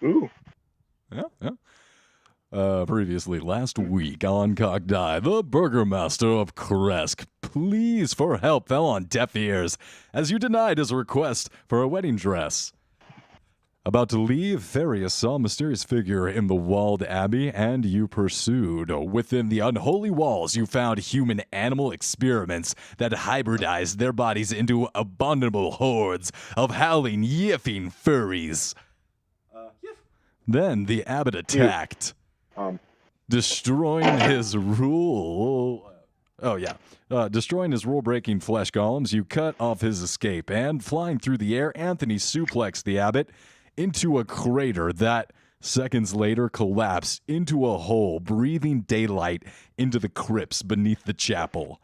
Ooh. Yeah, yeah. Previously last week on Cockdie, the Burgermaster of Kresk, pleas for help fell on deaf ears as you denied his request for a wedding dress. About to leave, Therius saw a mysterious figure in the walled abbey, and you pursued. Within the unholy walls, you found human-animal experiments that hybridized their bodies into abominable hordes of howling, yiffing furries. Then the abbot attacked, destroying his rule. Destroying his rule-breaking flesh golems, you cut off his escape, and flying through the air, Anthony suplexed the abbot into a crater that, seconds later, collapsed into a hole, breathing daylight into the crypts beneath the chapel.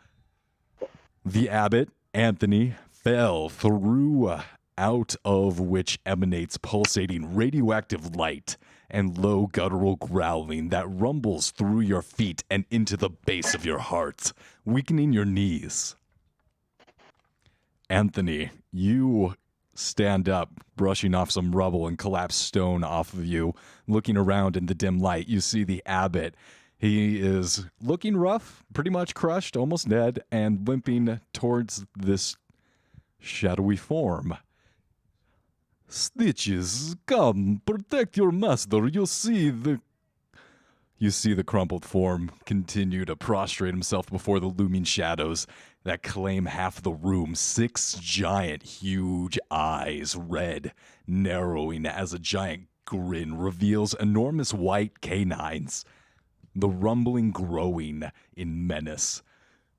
The abbot, Anthony, fell through, out of which emanates pulsating radioactive light and low guttural growling that rumbles through your feet and into the base of your heart, weakening your knees. Anthony, you stand up, brushing off some rubble and collapsed stone off of you. Looking around in the dim light, you see the abbot. He is looking rough, pretty much crushed, almost dead, and limping towards this shadowy form. Stitches, come, protect your master. You see the crumpled form continue to prostrate himself before the looming shadows that claim half the room. 6 giant, huge eyes, red, narrowing as a giant grin reveals enormous white canines. The rumbling growing in menace.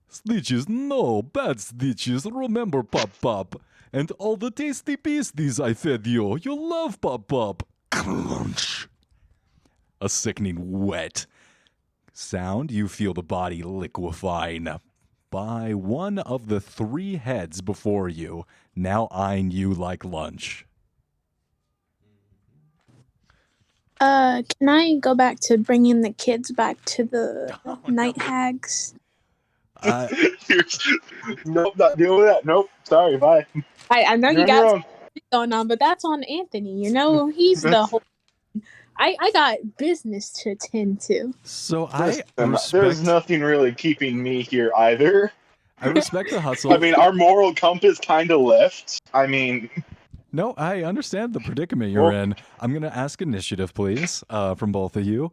Stitches, no, bad Stitches, remember Pop-Pop. And all the tasty beasties I fed you. You love Pop-Pop. Crunch. A sickening wet sound. You feel the body liquefying by one of the 3 heads before you, now eyeing you like lunch. Can I go back to bringing the kids back to the night hags? Nope, not doing that. Nope, sorry, bye. I know you got something going on, but that's on Anthony. You know, he's the whole. I got business to attend to. So there's nothing really keeping me here either. I respect the hustle. I mean, our moral compass kind of left. I mean... No, I understand the predicament you're in. I'm going to ask initiative, please, from both of you.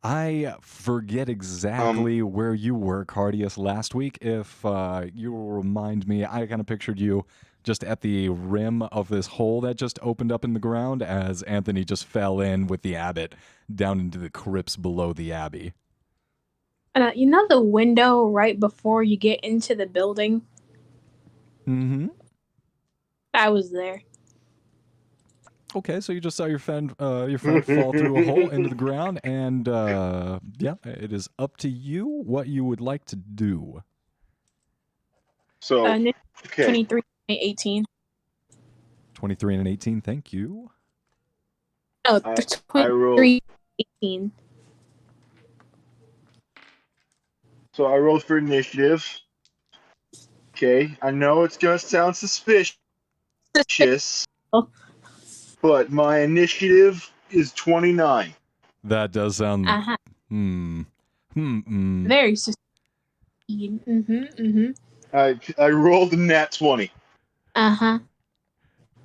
I forget exactly where you were, Cardius, last week. If you will remind me, I kind of pictured you just at the rim of this hole that just opened up in the ground as Anthony just fell in with the abbot down into the crypts below the abbey. You know the window right before you get into the building? Mm-hmm. I was there. Okay, so you just saw your friend fall through a hole into the ground, and yeah, it is up to you what you would like to do. So, okay. 23 and 18. 23 and 18, thank you. Oh, 23 18. So I rolled for initiative. Okay, I know it's going to sound suspicious, but my initiative is 29. That does sound... Very suspicious. I rolled a nat 20. Uh-huh.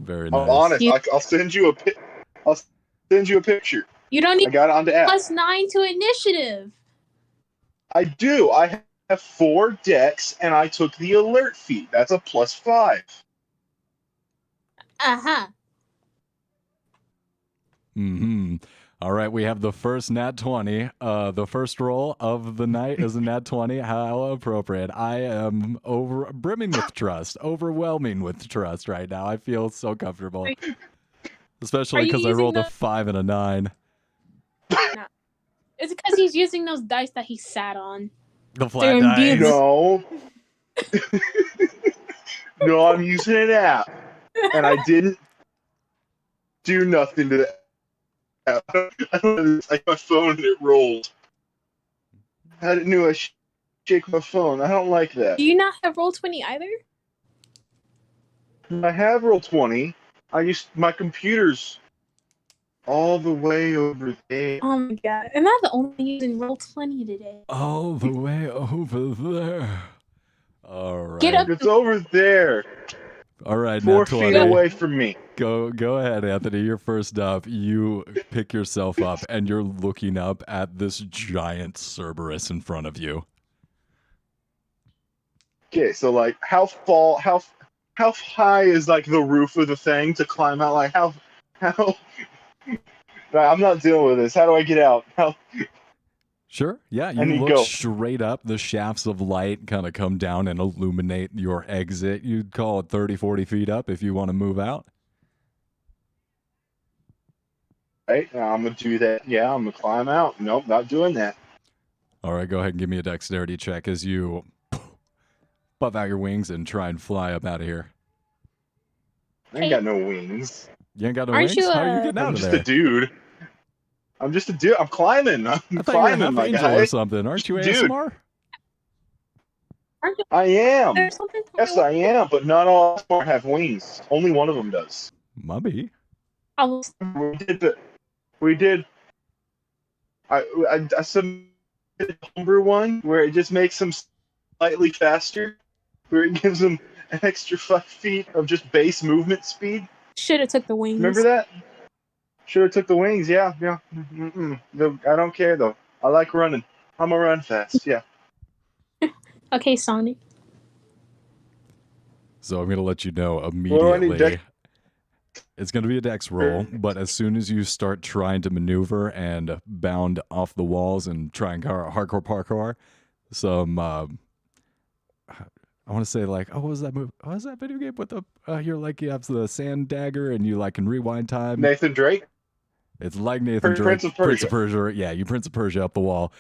Very nice. I'm honest. I'll send you a picture. You don't need I got it onto app. +9 to initiative. I do. I have 4 decks, and I took the alert feat. That's a +5. Uh-huh. Mm-hmm. All right, we have the first nat 20. The first roll of the night is a nat 20. How appropriate. I am brimming with trust, overwhelming with trust right now. I feel so comfortable. Especially because I rolled a 5 and a 9. No. It's because he's using those dice that he sat on. The flat dice. No. No, I'm using an app. And I didn't do nothing to that. I don't like my phone and it rolled. I didn't know I shake my phone. I don't like that. Do you not have Roll20 either? I have Roll20. My computer's All the way over there. Oh my god. Am I the only one using Roll20 today? All the way over there. All right. Get up. It's over there. All right, 4 Nat feet 20. away from me. Go ahead, Anthony. You're first up. You pick yourself up, and you're looking up at this giant Cerberus in front of you. Okay, so like, how high is like the roof of the thing to climb out? Like how? I'm not dealing with this. How do I get out? Sure. Yeah, I you need look go. straight up. The shafts of light kind of come down and illuminate your exit. You'd call it 30, 40 feet up if you want to move out. Right, I'm gonna do that. Yeah, I'm gonna climb out. Nope, not doing that. All right, go ahead and give me a dexterity check as you puff out your wings and try and fly up out of here. I ain't got no wings. You ain't got no Aren't wings? you, How are you getting out I'm of just there? a dude. I'm just a dude. I'm climbing. I'm I thought you were climbing, half my angel guy. or something. Aren't you Dude. ASMR? Aren't you? I am. There's something. Yes, I am. But not all smart have wings. Only one of them does. Mubby. We did. I submitted a homebrew one where it just makes them slightly faster, where it gives them an extra 5 feet of just base movement speed. Should have took the wings. Remember that? Should have took the wings. Yeah. I don't care though. I like running. I'm gonna run fast. Yeah. Okay, Sonic. So I'm going to let you know What do I need, immediately. It's going to be a dex roll, but as soon as you start trying to maneuver and bound off the walls and try and hardcore parkour, some, I want to say like, what was that movie? What was that video game with the, you're like, you have the sand dagger and you like can rewind time. Nathan Drake. It's like Nathan Drake. Prince of Persia. Yeah, you Prince of Persia up the wall.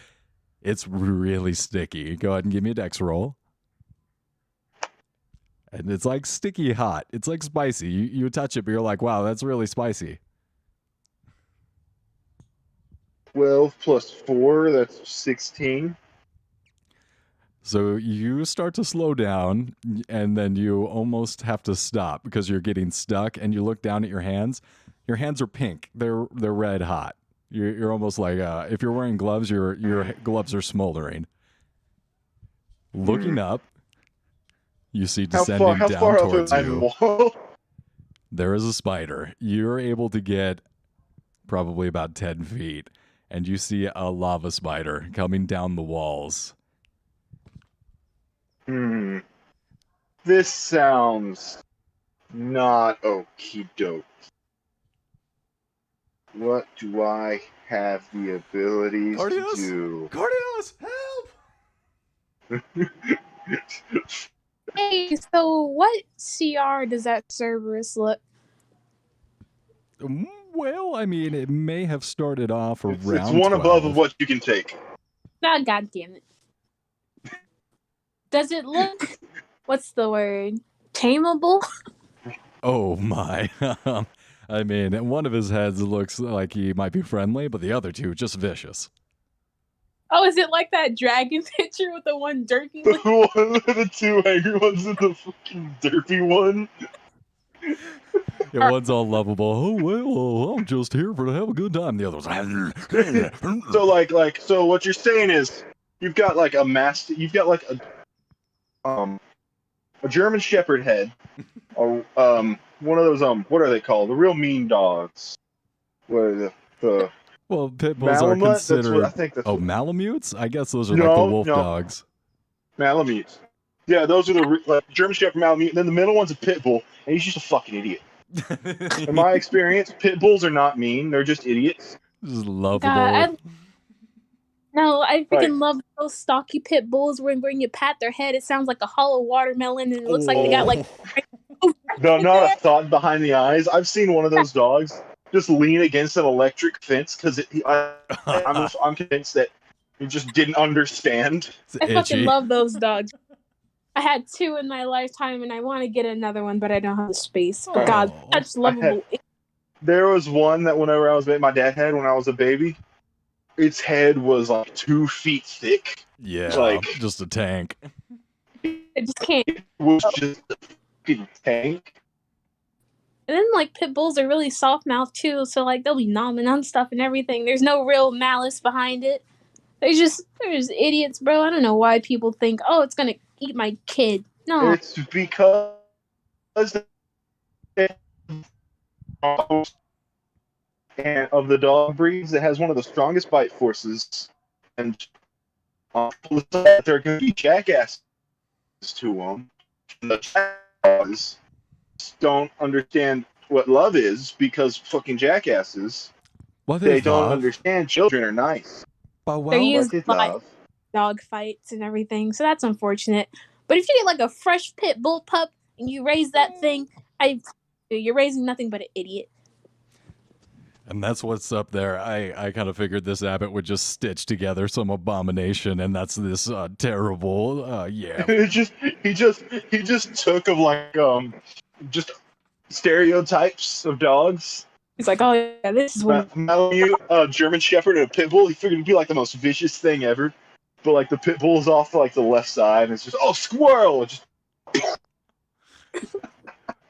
It's really sticky. Go ahead and give me a dex roll. And it's like sticky hot. It's like spicy. You touch it, but you're like, wow, that's really spicy. 12 plus 4, that's 16. So you start to slow down, and then you almost have to stop because you're getting stuck, and you look down at your hands. Your hands are pink. They're red hot. You're almost like, if you're wearing gloves, your gloves are smoldering. Looking up, you see descending how down far towards up you. wall? There is a spider. You're able to get probably about 10 feet, and you see a lava spider coming down the walls. This sounds not okie doke. What do I have the abilities to Cardios, help! do? Hey, so what CR does that Cerberus look? Well, I mean, it may have started off around It's one 12. above of what you can take. Ah, God damn it. Does it look, what's the word, tameable? Oh my. I mean, one of his heads looks like he might be friendly, but the other two just vicious. Oh, is it like that dragon picture with the one derpy The one? one with the 2 angry ones and the fucking derpy one. Yeah, one's all lovable. Oh, well, I'm just here to have a good time. The other one's... So what you're saying is you've got like you've got like a German Shepherd head, or one of those what are they called? The real mean dogs. What are the Well, pit bulls are Malamute? considered... That's what I think. That's Malamutes? I guess those are like the wolf dogs. Malamutes. Yeah, those are the German Shepherd Malamute. And then the middle one's a pit bull, and he's just a fucking idiot. In my experience, pit bulls are not mean; they're just idiots. Just lovable. I freaking love those stocky pit bulls when you pat their head, it sounds like a hollow watermelon, and it looks like they got like... No, not a thought behind the eyes. I've seen one of those dogs just lean against an electric fence because I'm convinced that he just didn't understand. I fucking love those dogs. I had 2 in my lifetime, and I want to get another one, but I don't have the space. But God, such lovable. There was one that whenever I was my dad had when I was a baby. Its head was like 2 feet thick. Yeah, like just a tank. I just can't. It was just a fucking tank. And then, like, pit bulls are really soft mouthed too, so like they'll be gnawing on stuff and everything. There's no real malice behind it. They're just idiots, bro. I don't know why people think, oh, it's gonna eat my kid. No, It's because and of the dog breeds that has one of the strongest bite forces, and there can be jackasses to them. The jackasses don't understand what love is because fucking jackasses. What They is don't love? understand children are nice. But they're well, used What is a lot love? dog fights and everything, so that's unfortunate. But if you get like a fresh pit bull pup and you raise that thing, you're raising nothing but an idiot. and that's what's up there. I kind of figured this abbot would just stitch together some abomination, and that's this terrible, yeah. he just took of like just stereotypes of dogs. He's like, oh yeah, this is what. Malamute, German Shepherd, and a pit bull. He figured it'd be like the most vicious thing ever. But like the pit bull's off to like the left side, and it's just squirrel. It just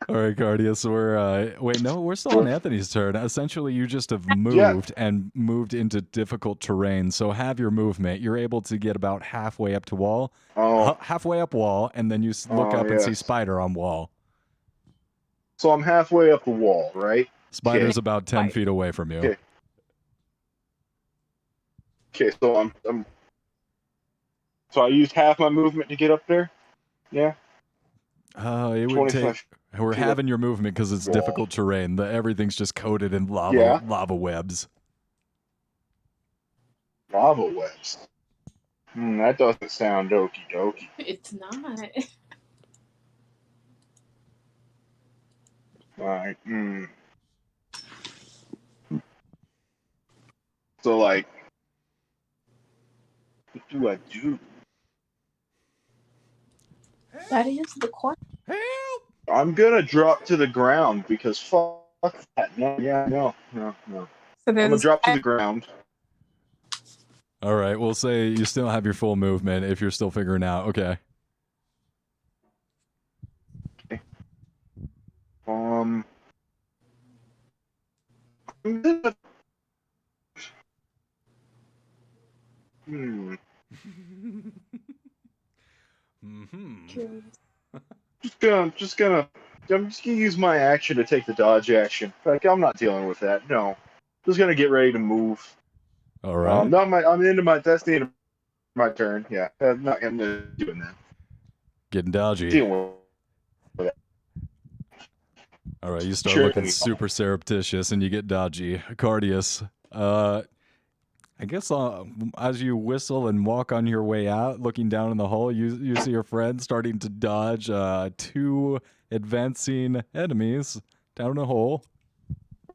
All right, Cardius, we're still on Anthony's turn. Essentially, you just have moved and moved into difficult terrain, so have your movement. You're able to get about halfway up to wall, halfway up wall, and then you look up and see spider on wall. So I'm halfway up the wall, right? Spider's about 10 feet away from you. Okay, so I'm so I used half my movement to get up there. Yeah. It would take. We're having your movement because it's difficult terrain. Everything's just coated in lava webs. Lava webs. That doesn't sound okie dokie. It's not. Like, So like, what do I do? That is the question. Help! I'm gonna drop to the ground because fuck that. No. So I'm gonna drop to the ground. All right, we'll say you still have your full movement if you're still figuring out. Okay. I'm just gonna use my action to take the dodge action. Like I'm not dealing with that. No, just gonna get ready to move. All right. That's the end of my turn. Yeah, I'm not gonna doing that. Getting dodgy. Deal with it. All right, you start looking super surreptitious and you get dodgy. Cardius, I guess as you whistle and walk on your way out, looking down in the hole, you see your friend starting to dodge two advancing enemies down a hole.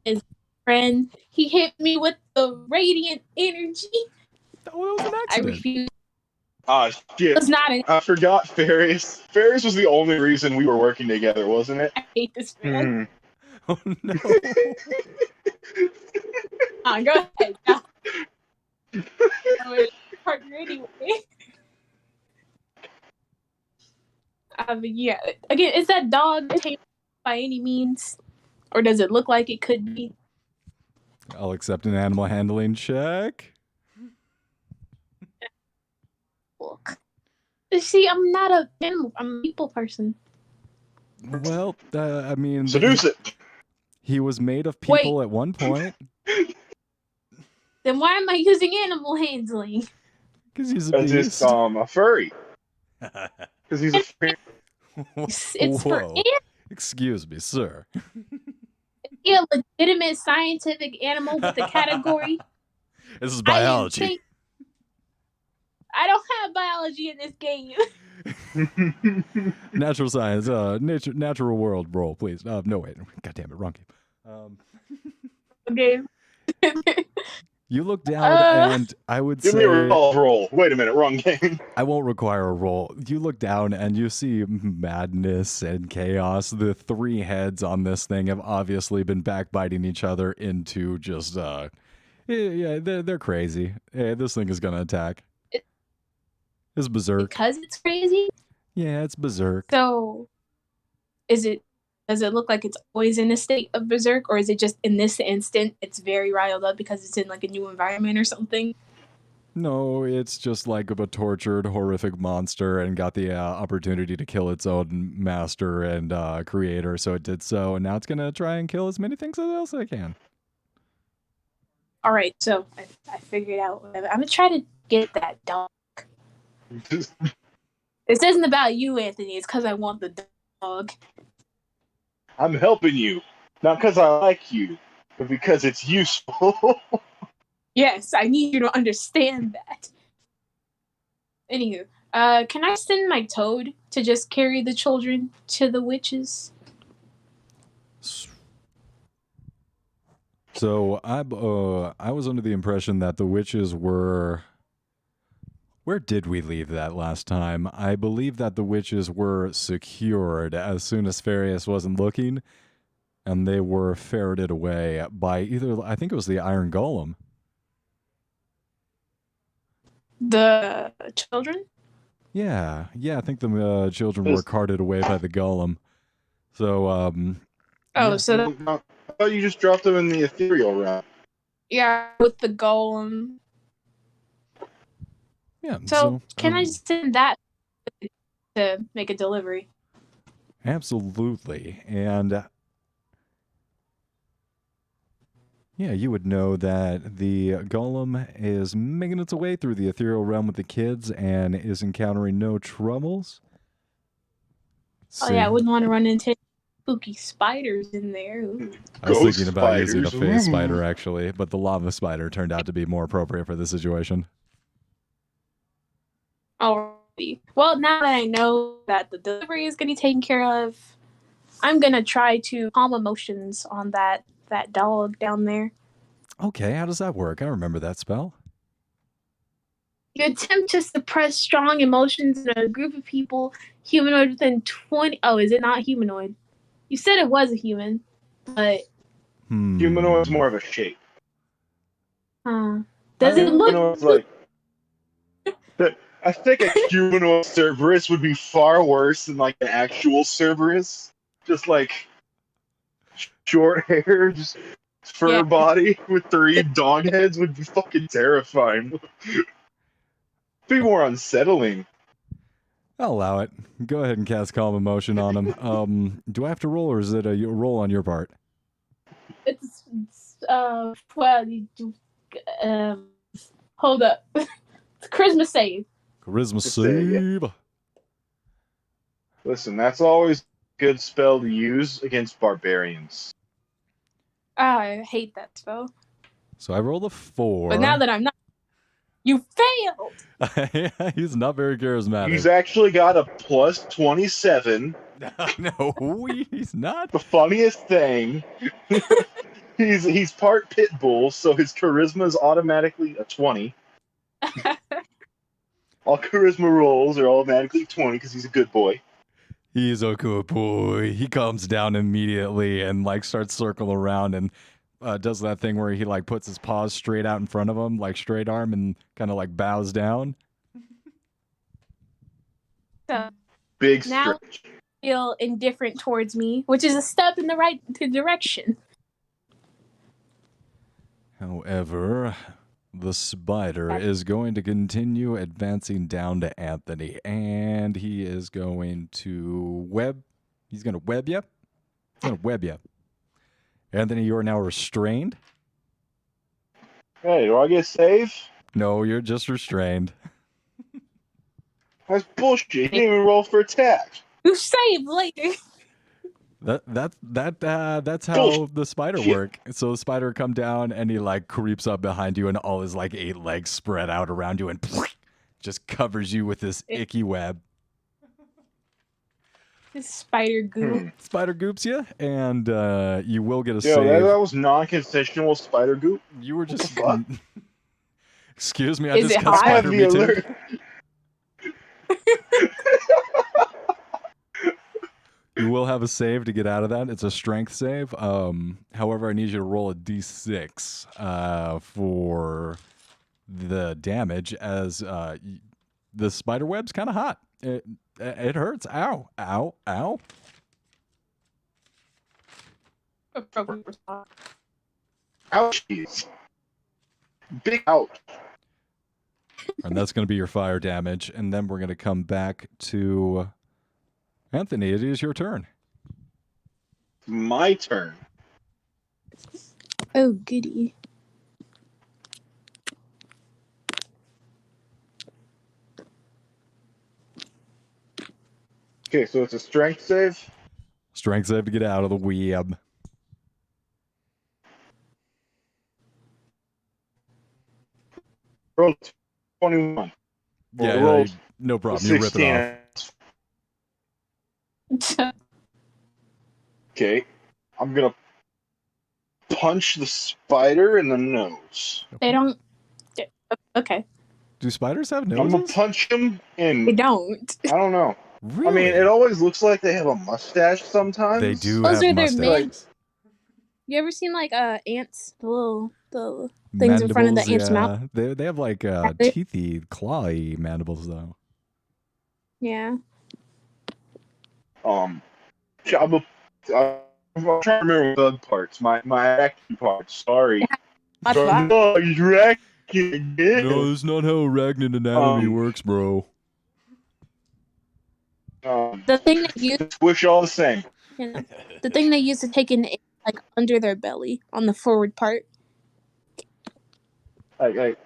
His friend, he hit me with the radiant energy. Oh, that was an accident. I refuse. Shit. It's not I forgot Ferris. Ferris was the only reason we were working together, wasn't it? I hate this man. Oh no. Go ahead. Partner anyway. Yeah. Again, is that dog tame by any means, or does it look like it could be? I'll accept an animal handling check. Look. See, I'm not a animal. I'm a people person. Well, I mean, seduce it. He was made of people at one point. Then why am I using animal handling? Because he's a beast. It's a furry. Because he's a furry. It's for animals. Excuse me, sir. A legitimate scientific animal with a category. This is biology. I don't have biology in this game. Natural science, natural world roll, please. No, wait. God damn it, wrong game. Okay. You look down, and I would say... Give me a roll. Wait a minute, wrong game. I won't require a roll. You look down, and you see madness and chaos. The three heads on this thing have obviously been backbiting each other into just... yeah, they're crazy. Hey, this thing is going to attack. It's berserk. Because it's crazy? Yeah, it's berserk. So, is it Does it look like it's always in a state of berserk, or is it just in this instant it's very riled up because it's in like a new environment or something? No, it's just like a tortured, horrific monster and got the opportunity to kill its own master and creator, so it did so, and now it's going to try and kill as many things as it can. All right, so I figured out. I'm going to try to get that dog. This isn't about you, Anthony. It's because I want the dog. I'm helping you. Not because I like you, but because it's useful. Yes, I need you to understand that. Anywho, can I send my toad to just carry the children to the witches? So I was under the impression that the witches were... Where did we leave that last time? I believe that the witches were secured as soon as Farius wasn't looking, and they were ferreted away by either... I think it was the Iron Golem. The children? Yeah, I think the children were carted away by the golem. So, I thought you just dropped them in the ethereal realm. Yeah, with the golem. Yeah. So can I send that to make a delivery? Absolutely, and yeah, you would know that the golem is making its way through the ethereal realm with the kids and is encountering no troubles. Oh yeah, I wouldn't want to run into spooky spiders in there. Ooh. I was thinking about using a phase spider actually, but the lava spider turned out to be more appropriate for the situation. Alrighty. Well, now that I know that the delivery is going to be taken care of, I'm going to try to calm emotions on that dog down there. Okay, how does that work? I remember that spell. You attempt to suppress strong emotions in a group of people, humanoid within 20... Oh, is it not humanoid? You said it was a human, but... Humanoid's more of a shape. Does it look... like... I think a humanoid Cerberus would be far worse than like an actual Cerberus. Just like short hair, just fur body with 3 dog heads would be fucking terrifying. Be more unsettling. I'll allow it. Go ahead and cast Calm Emotion on him. Do I have to roll, or is it a roll on your part? It's well, hold up. It's charisma save. Charisma save. Yeah. Listen, that's always a good spell to use against barbarians. I hate that spell. So I rolled a 4. But now that I'm not... You failed! He's not very charismatic. He's actually got a plus 27. No, he's not. The funniest thing, he's part pit bull, so his charisma is automatically a 20. All charisma rolls are automatically 20 because he's a good boy. He's a good boy. He comes down immediately and like starts circling around and does that thing where he like puts his paws straight out in front of him, like straight arm, and kind of like bows down. So big now stretch. Feel indifferent towards me, which is a step in the right direction. However, the spider is going to continue advancing down to Anthony, and he is going to web. He's going to web you. He's going to web you. Anthony, you are now restrained. Hey, do I get saved? No, you're just restrained. That's bullshit. You didn't even roll for attack. You save later. That's how the spider work. So the spider come down and he like creeps up behind you and all his like 8 legs spread out around you and just covers you with this icky web. This spider goop. Spider goops you, and you will get a save. That was non-consensual spider goop. You were just... Excuse me, I Is just got spider mutant. You will have a save to get out of that. It's a strength save. However, I need you to roll a d6 for the damage, as the spider web's kind of hot. It hurts. Ow, ow, ow. Appropriate response. Ouchies. Big ouch. And that's going to be your fire damage. And then we're going to come back to Anthony. It is your turn. My turn. Oh, goody. Okay, so it's a strength save. Strength save to get out of the web. Roll 21. Yeah, roll no problem. You rip it off. Okay, I'm gonna punch the spider in the nose. They don't. Okay. Do spiders have I'm gonna noses? punch him in. They don't. I don't know. Really? I mean, it always looks like they have a mustache sometimes. They do Those have are their mustaches. You ever seen like ants? The things in front of the ant's mouth? They have like teethy, clawy mandibles though. Yeah. I'm trying to remember bug parts. My acting parts. Sorry. That's fine. Oh, he's racking again. No, that's not how arachnid anatomy works, bro. The thing they use, Wish all the same. you know, the thing they use to take in like under their belly on the forward part. Like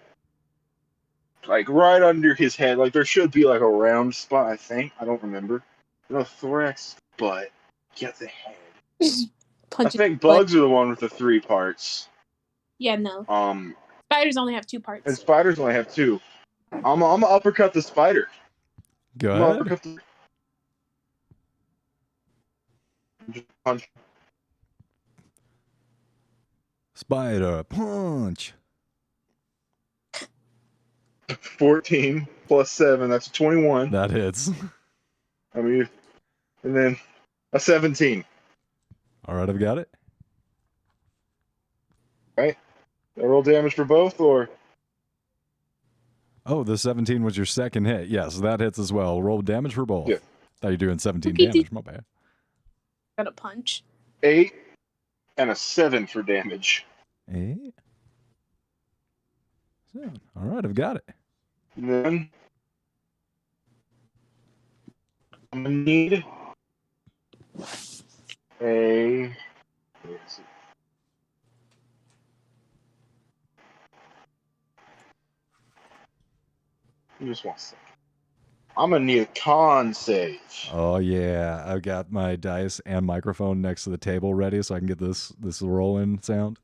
right under his head. Like there should be like a round spot. I think. I don't remember. No thorax, but get the head. Punch I think bugs are the one with the 3 parts. Yeah, no. Spiders only have 2 parts. And spiders only have 2. I'm gonna uppercut the spider. Go I'm gonna ahead. uppercut the... Just punch. Spider punch. 14 plus 7. That's 21. That hits. I mean, and then a 17. All right, I've got it. Right. I roll damage for both, or Oh, the 17 was your second hit. Yes, that hits as well. Roll damage for both. Yeah. Thought you're doing 17 Okay, damage. My bad. Got a punch. 8 and a 7 for damage. 8. 7. All right, I've got it. And then I'm gonna need a. Let's see. Just one second. I'm gonna need a con save. Oh yeah, I've got my dice and microphone next to the table ready, so I can get this roll-in sound.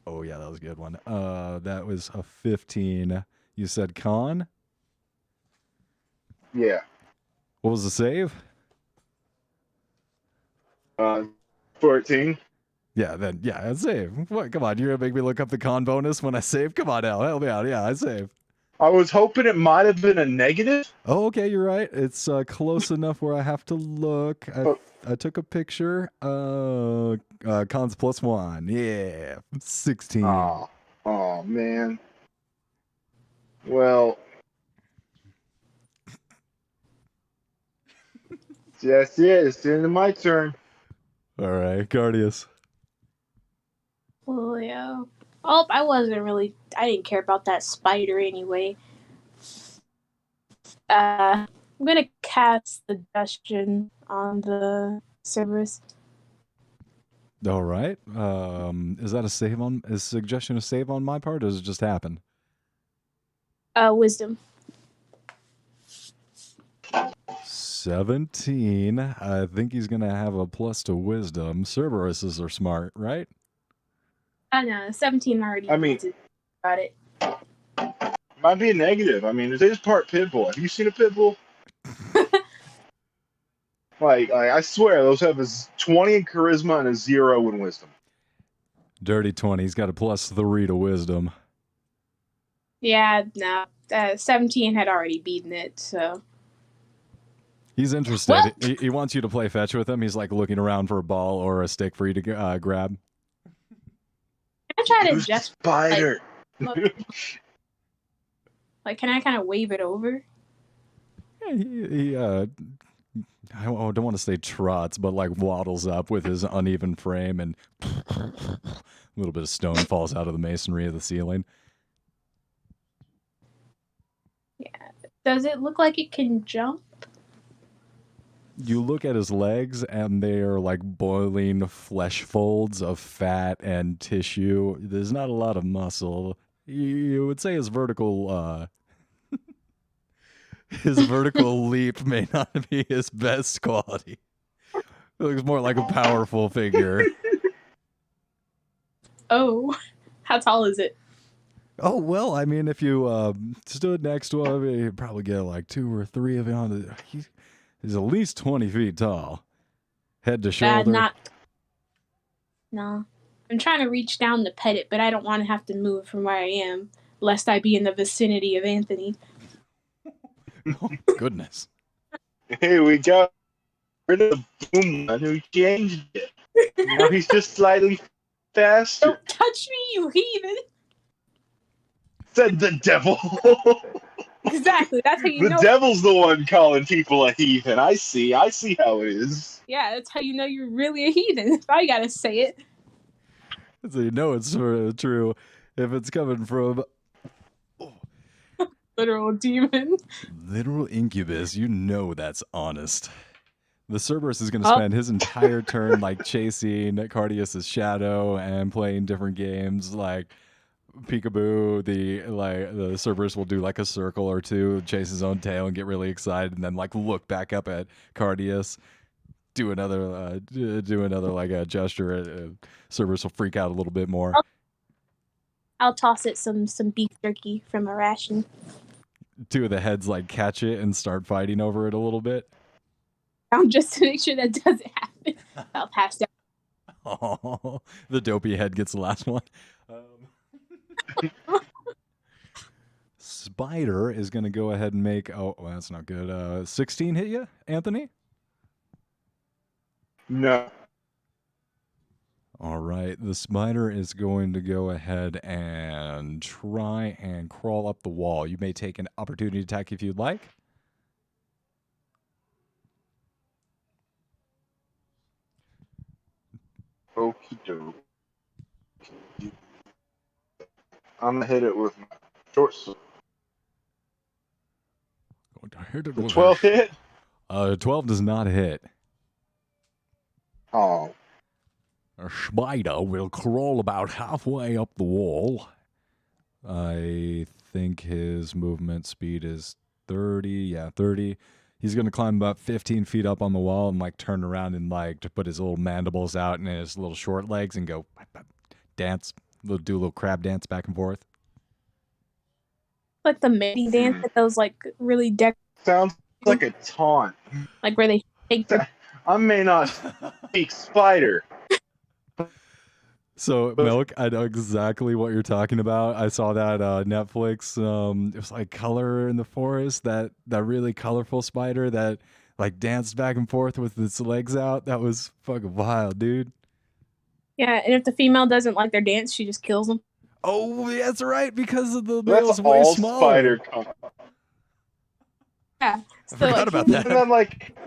Oh yeah, that was a good one. That was a 15. You said con? Yeah. What was the save? 14. Yeah, then yeah, it's save. What? Come on, you're gonna make me look up the con bonus when I save? Come on now, help me out. Yeah, I save. I was hoping it might have been a negative. Oh, okay, you're right. It's close enough where I have to look. I took a picture. Cons +1. Yeah, 16. Oh man. Well. That's it. It's the end of my turn. All right, Guardius. Oh yeah. Oh, I didn't care about that spider anyway. I'm gonna cast Suggestion on the Cerberus. All right. Is that is suggestion a save on my part, or does it just happen? Wisdom. 17. I think he's gonna have a plus to wisdom. Cerberuses are smart, right? I know, 17 already. I mean, got it. Might be a negative. I mean, it is part pit bull. Have you seen a pit bull? like, I swear, those have a 20 in charisma and a 0 in wisdom. Dirty 20. He's got a +3 to wisdom. Yeah, no. 17 had already beaten it, so. He's interested. He wants you to play fetch with him. He's like looking around for a ball or a stick for you to grab. I try to just spider. Like, can I kind of wave it over? Yeah, he I don't want to say trots, but like waddles up with his uneven frame, and a little bit of stone falls out of the masonry of the ceiling. Yeah. Does it look like it can jump? You look at his legs, and they are like boiling flesh folds of fat and tissue. There's not a lot of muscle. You would say his vertical leap may not be his best quality. It looks more like a powerful figure. Oh, how tall is it? Oh, well, I mean, if you stood next to him, you'd probably get like 2 or 3 of him. He's at least 20 feet tall. Head to shoulder. No. I'm trying to reach down to pet it, but I don't want to have to move from where I am, lest I be in the vicinity of Anthony. Oh, goodness. Hey, we got rid of the boom one who changed it. Now he's just slightly faster. Don't touch me, you heathen! Said the devil. Exactly, that's how you The know. devil's the one calling people a heathen. I see how it is. Yeah, that's how you know you're really a heathen. If I gotta say it. So you know it's sort of true if it's coming from Literal demon. literal incubus. You know that's honest. The Cerberus is going to spend his entire turn like chasing Cardius's shadow and playing different games like peekaboo. The Cerberus will do like a circle or two, chase his own tail and get really excited, and then like look back up at Cardius, do another like a gesture. Cerberus will freak out a little bit more. I'll toss it some beef jerky from a ration. 2 of the heads like catch it and start fighting over it a little bit. Just to make sure that doesn't happen. I'll pass down. Oh, the dopey head gets the last one. Spider is going to go ahead and make... Oh, well, that's not good. 16 hit you, Anthony? No. All right. The spider is going to go ahead and try and crawl up the wall. You may take an opportunity attack if you'd like. Okie doke. I'm gonna hit it with my short sword. Going to hit it The with 12 hit? 12 does not hit. Oh. A spider will crawl about halfway up the wall. I think his movement speed is 30. Yeah, 30. He's going to climb about 15 feet up on the wall and like turn around and like to put his little mandibles out and his little short legs and go dance, do a little crab dance back and forth. Like the mating dance at those like really Sounds like a taunt. like where they take their I may not speak spider. So, Milk, I know exactly what you're talking about. I saw that Netflix. It was like Color in the Forest, that really colorful spider that like danced back and forth with its legs out. That was fucking wild, dude. Yeah, and if the female doesn't like their dance, she just kills them. Oh, that's right, because of the male's That's way all smaller. spider comes. Yeah. I forgot about that. Isn't that like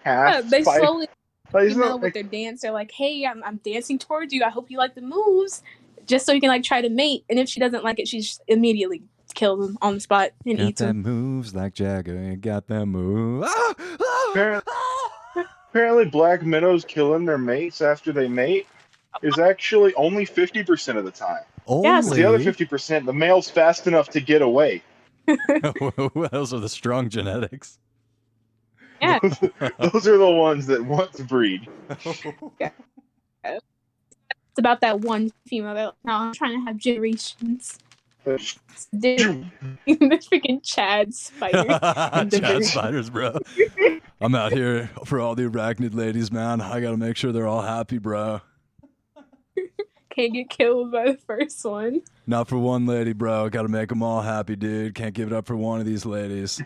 half they spider? slowly Like, with their dance. They're like, hey, I'm dancing towards you. I hope you like the moves. Just so you can like try to mate. And if she doesn't like it, she just immediately kills them on the spot and eats them. Got them moves like Jagger. You got them moves. Apparently black minnows killing their mates after they mate is actually only 50% of the time. Yes. The other 50%, the male's fast enough to get away. Those are the strong genetics. Yeah. Those are the ones that want to breed. Yeah. It's about that one female. They're like, no, I'm trying to have generations. Dude, the freaking Chad spider. Chad spiders, bro. I'm out here for all the arachnid ladies, man. I gotta make sure they're all happy, bro. Can't get killed by the first one. Not for one lady, bro. Gotta make them all happy, dude. Can't give it up for one of these ladies.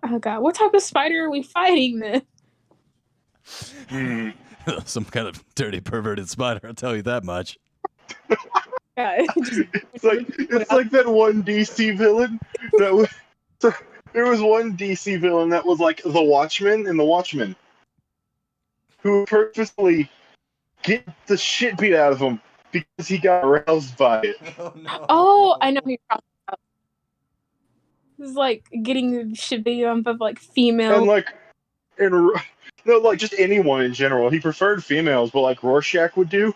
Oh god, what type of spider are we fighting then? Some kind of dirty, perverted spider, I'll tell you that much. It's like that one DC villain that was There was one DC villain that was like the Watchman and the Watchman, who purposely get the shit beat out of him because he got aroused by it. Oh no. Oh, I know who you're talking about. It's like getting the shit beat up of like female. And like, no, like just anyone in general. He preferred females, but like Rorschach would do.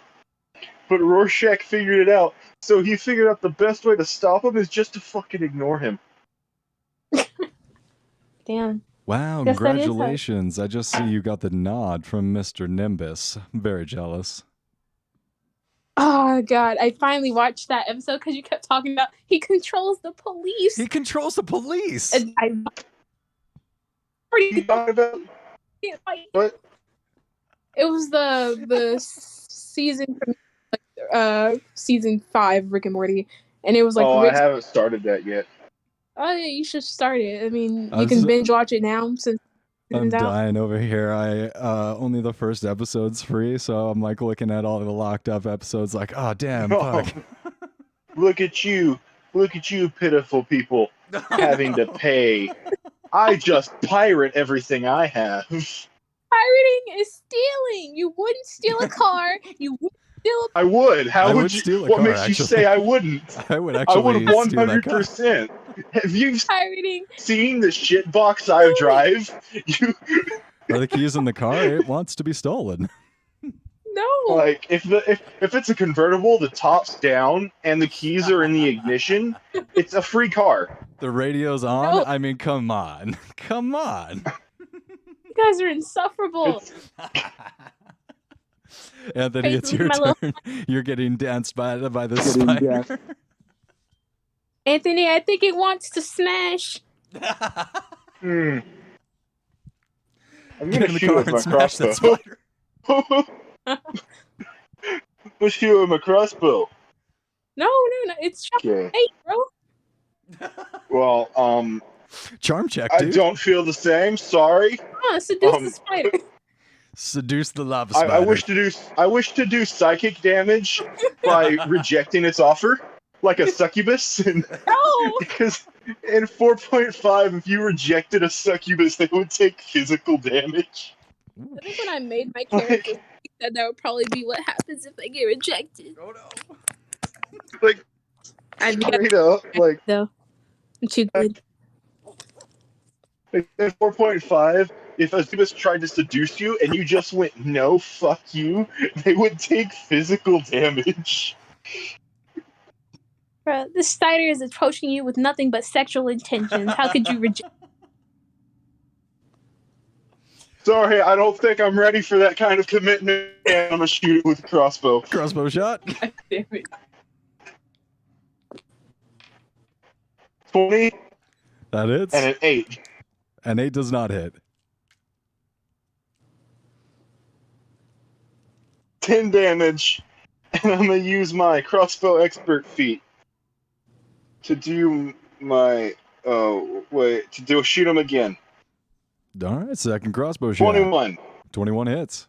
But Rorschach figured it out, so he figured out the best way to stop him is just to fucking ignore him. Damn. Wow, Guess that is congratulations. I just see you got the nod from Mr. Nimbus. I'm very jealous. Oh god, I finally watched that episode because you kept talking about he controls the police. He controls the police. And I You thought about what? It was the season from season 5 Rick and Morty, and it was like Oh, Rick. I haven't started that yet. Oh yeah, you should start it. I mean, I you can was- binge watch it now since I'm it's out. dying over here. I only the first episode's free, so I'm like looking at all the locked up episodes like, oh damn, fuck. Look at you, pitiful people having to pay. I just pirate everything I have. Pirating is stealing. You wouldn't steal a car. You wouldn't steal a. I would. How I would would you? steal a What car, makes you actually. say I wouldn't? I would I actually would steal that car. 100%. Have you Pirating. seen the shit box I drive? You Are the keys in the car? It wants to be stolen. No. like if it's a convertible, the top's down and the keys are in the ignition, it's a free car. The radio's on? No. I mean, come on. Come on. You guys are insufferable. Anthony, it's your My little- turn. You're getting danced by the spider. Anthony, I think it wants to smash. Hmm. I'm Get gonna in the shoot car with and my smash that crossbow. spider. Let's shoot with my crossbow. No, it's chapter Okay. 8, bro. Well, Charm check, I dude. don't feel the same. Sorry. Seduce the spider. Seduce the lava spider. I wish to do psychic damage by rejecting its offer, like a succubus. And No. because in 4.5, if you rejected a succubus, they would take physical damage. I think when I made my character, he said that would probably be what happens if I get rejected. Oh no. Like I'd be straight up, like though. I'm too good. in 4.5, if a succubus tried to seduce you and you just went no, fuck you, they would take physical damage. Bro, this spider is approaching you with nothing but sexual intentions. How could you reject? Sorry, I don't think I'm ready for that kind of commitment. And I'm gonna shoot it with a crossbow. Crossbow shot. Damn it. 20 That hits. and an 8. An 8 does not hit. 10 damage, and I'm gonna use my crossbow expert feat to do my shoot him again. All right, second crossbow shot. 21. 21 hits.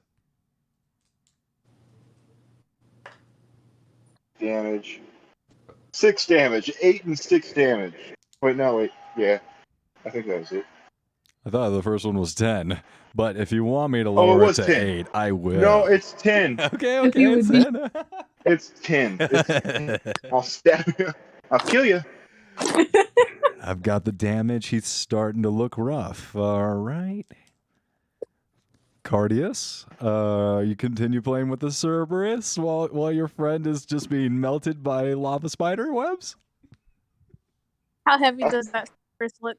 Damage. 6 damage. 8 and 6 damage. Wait. Yeah. I think that was it. I thought the first one was 10, but if you want me to it lower it was to 10. 8, I will. No, it's 10. Okay, If you it's would 10. It's 10. I'll stab you. I'll kill you. I've got the damage. He's starting to look rough. All right. Cardius, you continue playing with the Cerberus while your friend is just being melted by lava spider webs? How heavy does that first look?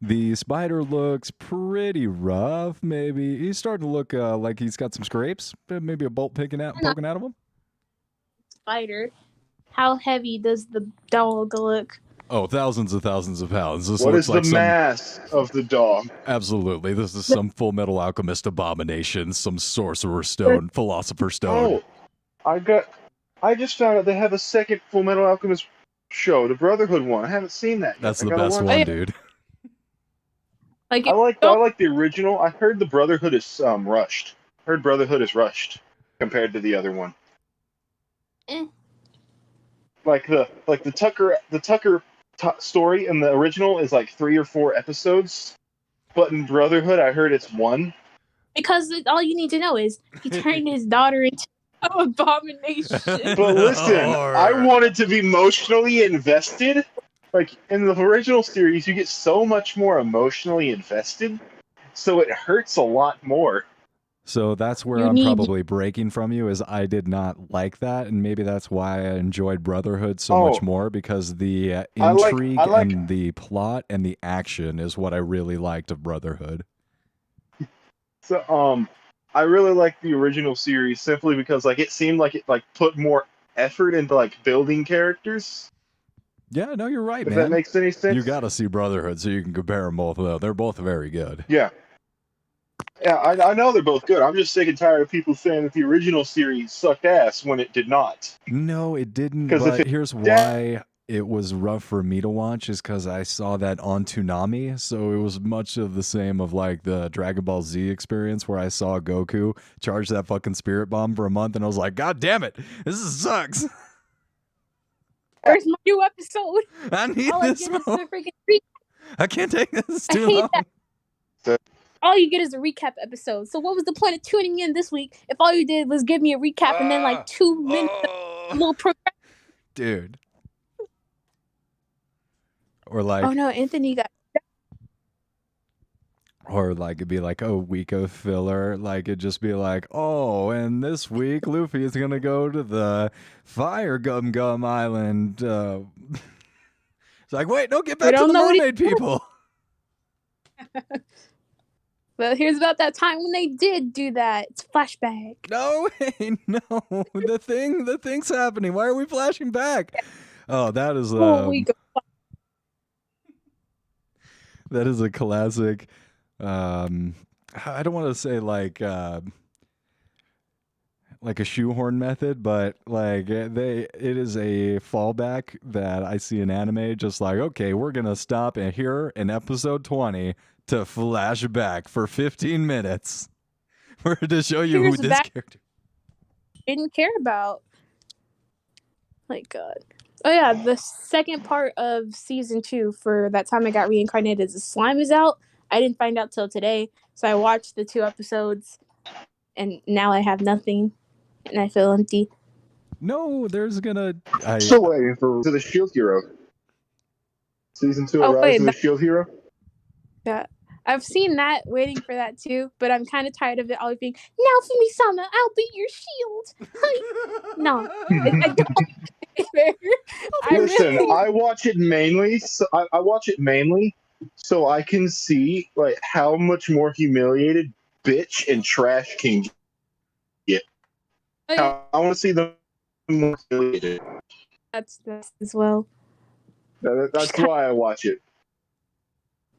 The spider looks pretty rough. Maybe he's starting to look like he's got some scrapes. Maybe a bolt poking out of him. Spider. How heavy does the dog look? Oh, thousands of pounds. This What looks is like the mass of the dog? Absolutely. This is some Full Metal Alchemist abomination, some Sorcerer's Stone, Philosopher's Stone. Oh, I just found out they have a second Full Metal Alchemist show, the Brotherhood one. I haven't seen that yet. That's I the gotta best watch one, it. dude. Like I like the original. I heard the Brotherhood is rushed. I heard Brotherhood is rushed compared to the other one. Eh. Like the Tucker story in the original is like 3 or 4 episodes, but in Brotherhood, I heard it's 1. Because all you need to know is he turned his daughter into an abomination. But listen, I wanted to be emotionally invested. Like in the original series, you get so much more emotionally invested, so it hurts a lot more. So that's where I'm probably breaking from you, is I did not like that, and maybe that's why I enjoyed Brotherhood so much more, because the intrigue and the plot and the action is what I really liked of Brotherhood. So I really liked the original series simply because like it seemed like it like put more effort into like building characters. Yeah, no, you're right, man. If that makes any sense. You got to see Brotherhood so you can compare them both, though. They're both very good. Yeah. Yeah, I know they're both good. I'm just sick and tired of people saying that the original series sucked ass when it did not. No, it didn't, but here's why it was rough for me to watch, is because I saw that on Toonami, so it was much of the same of like the Dragon Ball Z experience where I saw Goku charge that fucking spirit bomb for a month, and I was like, God damn it, this sucks. Where's my new episode? I need this. I can't take this. It's too long. All you get is a recap episode. So what was the point of tuning in this week if all you did was give me a recap and then like 2 minutes of little program? Dude. Or like, oh no, Anthony got. Or like it'd be like a week of filler. Like it'd just be like, oh, and this week Luffy is gonna go to the Fire Gum Gum Island. It's like, wait, no, get back to the mermaid people. Well, here's about that time when they did do that. It's flashback. No, no. The thing's happening. Why are we flashing back? Oh, that is that is a classic. I don't want to say like a shoehorn method, but like it is a fallback that I see in anime. Just like, okay, we're gonna stop here in episode 20 to flash back for 15 minutes to show you who this character didn't care about. Like God. Oh yeah, the second part of season 2 for That Time I Got Reincarnated as a Slime is out. I didn't find out till today, so I watched the 2 episodes, and now I have nothing, and I feel empty. No, there's gonna. Still waiting for the Shield Hero. Season 2 of Rise of the Shield Hero. Yeah, I've seen that, waiting for that too, but I'm kind of tired of it always being, now Fumi-sama, I'll be your shield. No, I don't. Listen, I watch it mainly. So I watch it mainly so I can see like how much more humiliated bitch and trash can get. I want to see them more humiliated. That's as well. That's why I watch it.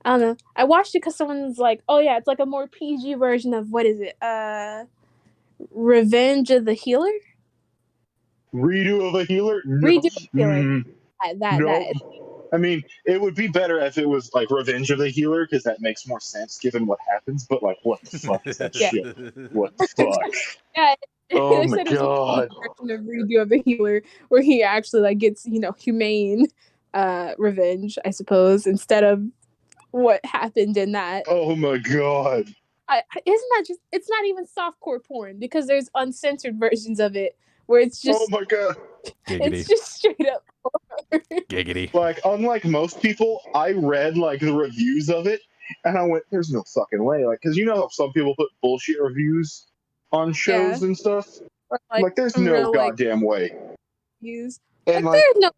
I don't know. I watched it because someone's like, "Oh yeah, it's like a more PG version of what is it? Revenge of the Healer." Redo of a Healer? Redo of the Healer. That. I mean, it would be better if it was like Revenge of the Healer, because that makes more sense given what happens. But like, what the fuck is that shit? What the fuck? Yeah. Oh my God. Version of Redo of the Healer, where he actually like gets humane revenge, I suppose, instead of what happened in that. Oh my God. Isn't that just? It's not even softcore porn, because there's uncensored versions of it where it's just. Oh my God. Giggity. It's just straight up porn. Giggity. Like, unlike most people, I read like the reviews of it, and I went, "There's no fucking way!" Like, because how some people put bullshit reviews on shows and stuff. Or, like, there's no real, goddamn way. Views. And like, there's no.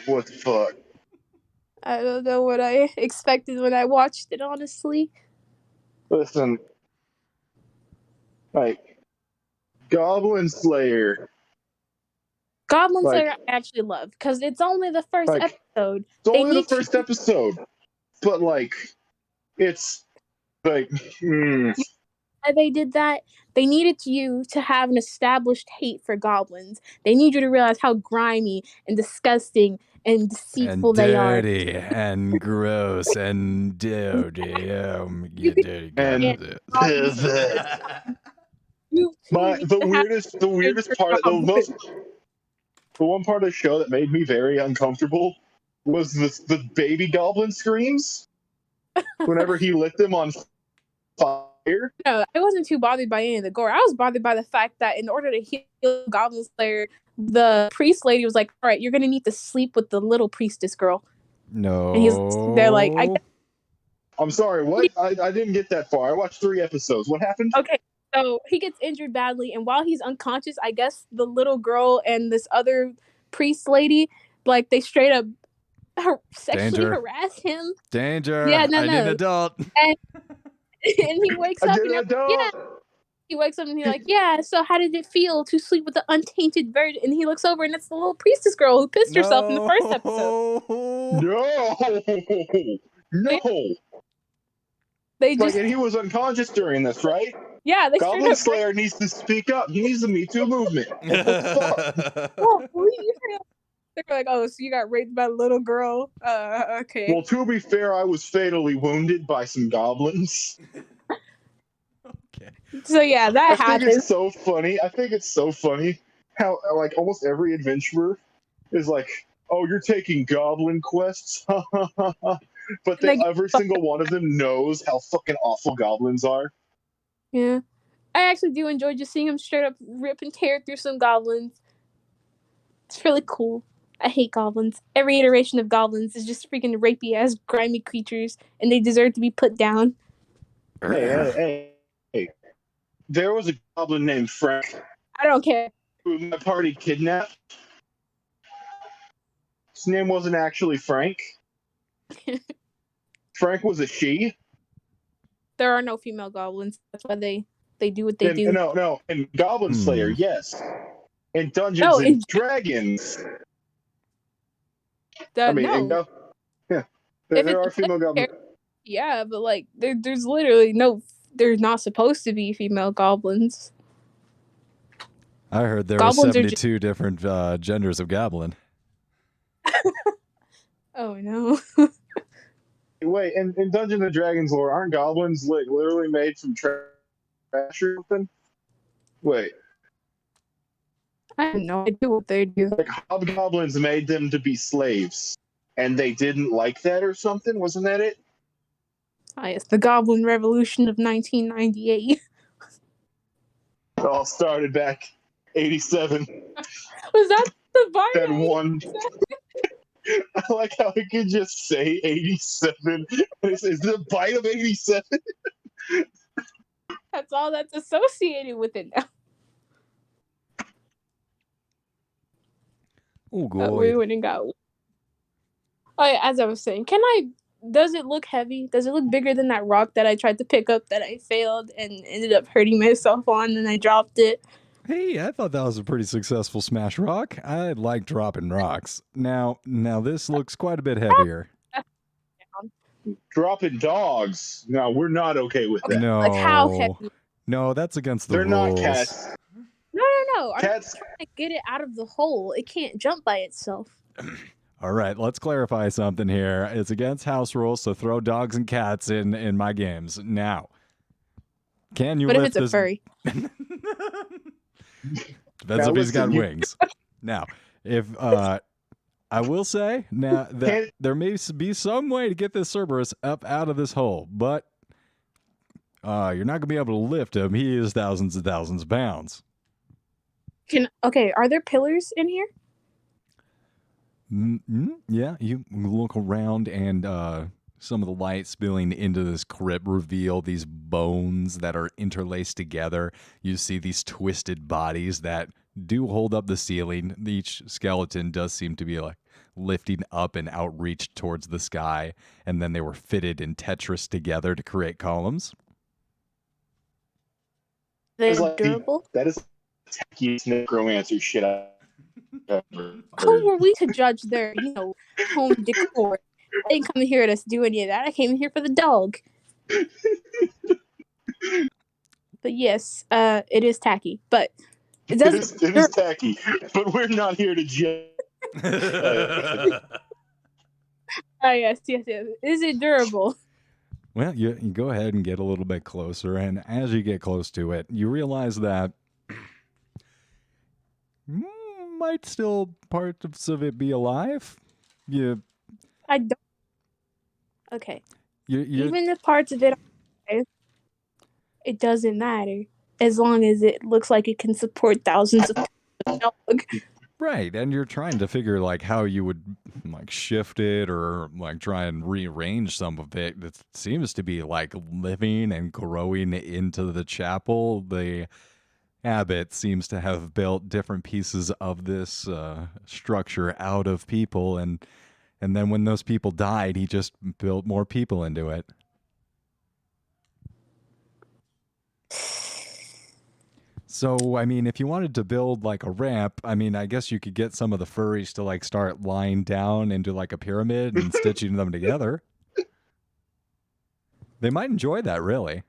What the fuck? I don't know what I expected when I watched it, honestly. Listen, like, Goblin Slayer. Goblin Slayer I actually love, because it's only the first episode. It's only the first episode. But, like, it's, like, They did that. They needed you to have an established hate for goblins. They need you to realize how grimy and disgusting and deceitful and they are. Dirty and gross and dirty. Dirty. And the weirdest part, the most. the one part of the show that made me very uncomfortable was the baby goblin screams whenever he lit them on fire. No, I wasn't too bothered by any of the gore. I was bothered by the fact that in order to heal Goblin Slayer, the priest lady was like, "All right, you're gonna need to sleep with the little priestess girl." No. And they're like, I'm sorry, what? I didn't get that far. I watched 3 episodes. What happened? Okay, so he gets injured badly, and while he's unconscious, I guess the little girl and this other priest lady, like, they straight up sexually harass him. Danger. Yeah, I need an adult. And he wakes up and adult. he wakes up and he's like, yeah, so how did it feel to sleep with the untainted virgin? And he looks over and it's the little priestess girl who pissed herself in the first episode. No. They just and he was unconscious during this, right? Yeah, they Goblin Slayer needs to speak up. He needs the Me Too movement. Well, they're like, oh, so you got raped by a little girl? Okay. Well, to be fair, I was fatally wounded by some goblins. Okay. So yeah, that happens. I think it's so funny how like almost every adventurer is like, oh, you're taking goblin quests, but every single one of them knows how fucking awful goblins are. Yeah, I actually do enjoy just seeing him straight up rip and tear through some goblins. It's really cool. I hate goblins. Every iteration of goblins is just freaking rapey ass grimy creatures, and they deserve to be put down. Hey. There was a goblin named Frank. I don't care. Who my party kidnapped. His name wasn't actually Frank. Frank was a she. There are no female goblins. That's why they do what they do. No. In Goblin Slayer, yes. In Dungeons and Dragons. No. There are female goblins. Yeah, but like there's literally there's not supposed to be female goblins. I heard there were 72 different genders of goblin. Oh no. Wait, in Dungeons and Dragons lore, aren't goblins like literally made from trash or something? Wait. I have no idea what they do. Like hobgoblins made them to be slaves, and they didn't like that or something? Wasn't that it? Ah, yes, the Goblin Revolution of 1998. It all started back 87. Was that the bite? That one. I like how it could just say 87. Is the bite of 87? That's all that's associated with it now. Oh, God. We went and got. Oh, yeah, as I was saying, does it look heavy? Does it look bigger than that rock that I tried to pick up that I failed and ended up hurting myself on and I dropped it? Hey, I thought that was a pretty successful smash rock. I like dropping rocks. Now this looks quite a bit heavier. Dropping dogs. No, we're not okay with that. No. Like how heavy? No, that's against the They're rules. not cats. No. Cats. I'm trying to get it out of the hole. It can't jump by itself. All right, let's clarify something here. It's against house rules, so throw dogs and cats in my games. Now, can you But if lift it's a furry? Depends if he's got wings. Now, if I will say now that there may be some way to get this Cerberus up out of this hole, but you're not gonna be able to lift him. He is thousands and thousands of pounds. Are there pillars in here? Yeah, you look around and some of the light spilling into this crypt reveal these bones that are interlaced together. You see these twisted bodies that do hold up the ceiling. Each skeleton does seem to be like lifting up and outreached towards the sky, and then they were fitted in Tetris together to create columns. They're durable? That is techiest necromancer shit I've ever heard. Who were we to judge their, home decor? I didn't come here to do any of that. I came here for the dog. But yes, it is tacky. But it is tacky. But we're not here to judge. Yes. Is it durable? Well, you go ahead and get a little bit closer, and as you get close to it, you realize that might still parts of it be alive. You, I don't. Okay. you, Even if parts of it are alive, it doesn't matter as long as it looks like it can support thousands of dog. right, and you're trying to figure like how you would like shift it or like try and rearrange some of it. It seems to be like living and growing into the chapel. The abbot seems to have built different pieces of this structure out of people, and then when those people died, he just built more people into it. So, I mean, if you wanted to build like a ramp, I mean, I guess you could get some of the furries to like start lying down into like a pyramid and stitching them together. They might enjoy that, really.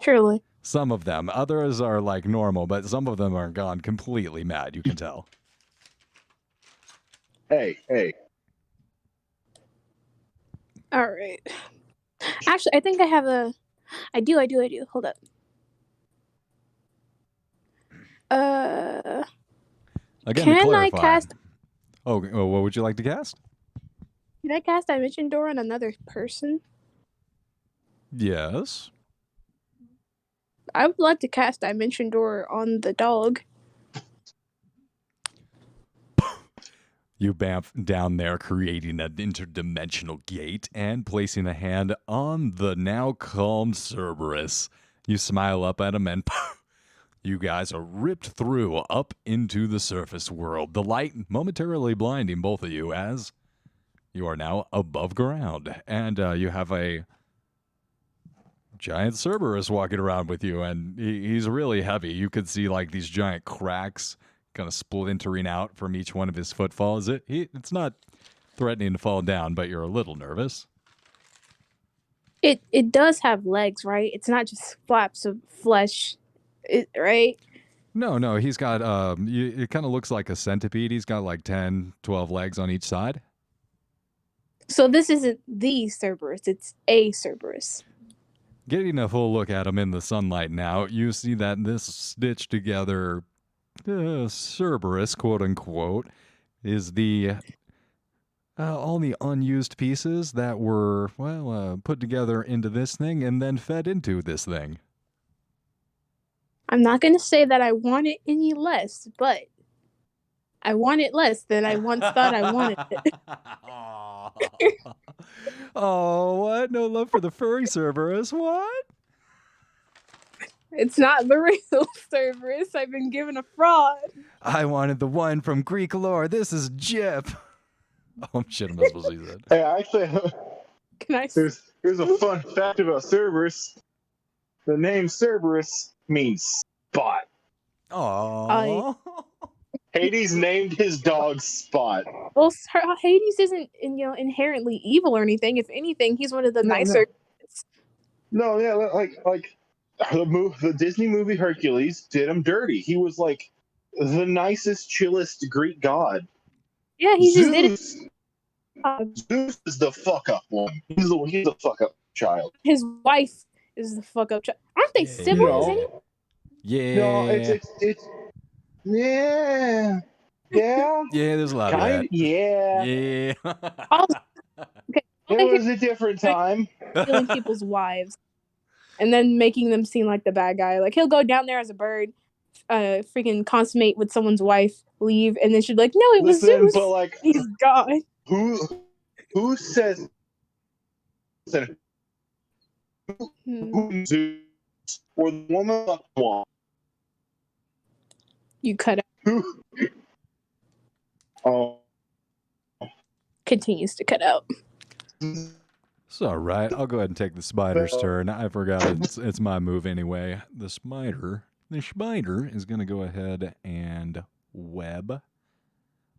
Surely. Some of them. Others are like normal, but some of them are gone completely mad, you can tell. Hey. All right. Actually, I think I have a. I do. Hold up. Again, Can to clarify. I cast? Oh, what would you like to cast? Can I cast Dimension Door on another person? Yes. I would like to cast Dimension Door on the dog. You bamf down there, creating an interdimensional gate and placing a hand on the now calm Cerberus. You smile up at him and you guys are ripped through up into the surface world. The light momentarily blinding both of you as you are now above ground. And you have a giant Cerberus walking around with you, and he's really heavy. You could see like these giant cracks kind of splintering out from each one of his footfalls. It's not threatening to fall down, but you're a little nervous. It does have legs, right? It's not just flaps of flesh, right? No, he's got, it kind of looks like a centipede. He's got like 10, 12 legs on each side. So this isn't the Cerberus, it's a Cerberus. Getting a full look at him in the sunlight now, you see that this stitched together Cerberus, quote unquote, is the all the unused pieces that were, put together into this thing and then fed into this thing. I'm not going to say that I want it any less, but I want it less than I once thought I wanted it. Oh, what? No love for the furry Cerberus? What? It's not the real Cerberus. I've been given a fraud. I wanted the one from Greek lore. This is Jip. Oh, shit, I'm not supposed to say that. Hey, actually, Can I? here's a fun fact about Cerberus. The name Cerberus means spot. Aww. Hades named his dog Spot. Well, Hades isn't inherently evil or anything. If anything, he's one of the nicer. No, yeah, like the Disney movie Hercules did him dirty. He was like the nicest, chillest Greek god. Yeah, he just did it. Zeus is the fuck up one. He's the fuck up child. His wife is the fuck up child. Aren't they siblings? No. Yeah. No, it's yeah. Yeah. Yeah, there's a lot of that. Yeah. Yeah. Okay. It was a different time. Killing people's wives. And then making them seem like the bad guy. Like, he'll go down there as a bird, freaking consummate with someone's wife, leave, and then she'd be like, no, it was Zeus. But like, he's gone. Who says who Zeus or the woman that won? You cut out. Who? Oh. Continues to cut out. It's all right. I'll go ahead and take the spider's turn. I forgot it's my move anyway. The spider is going to go ahead and web.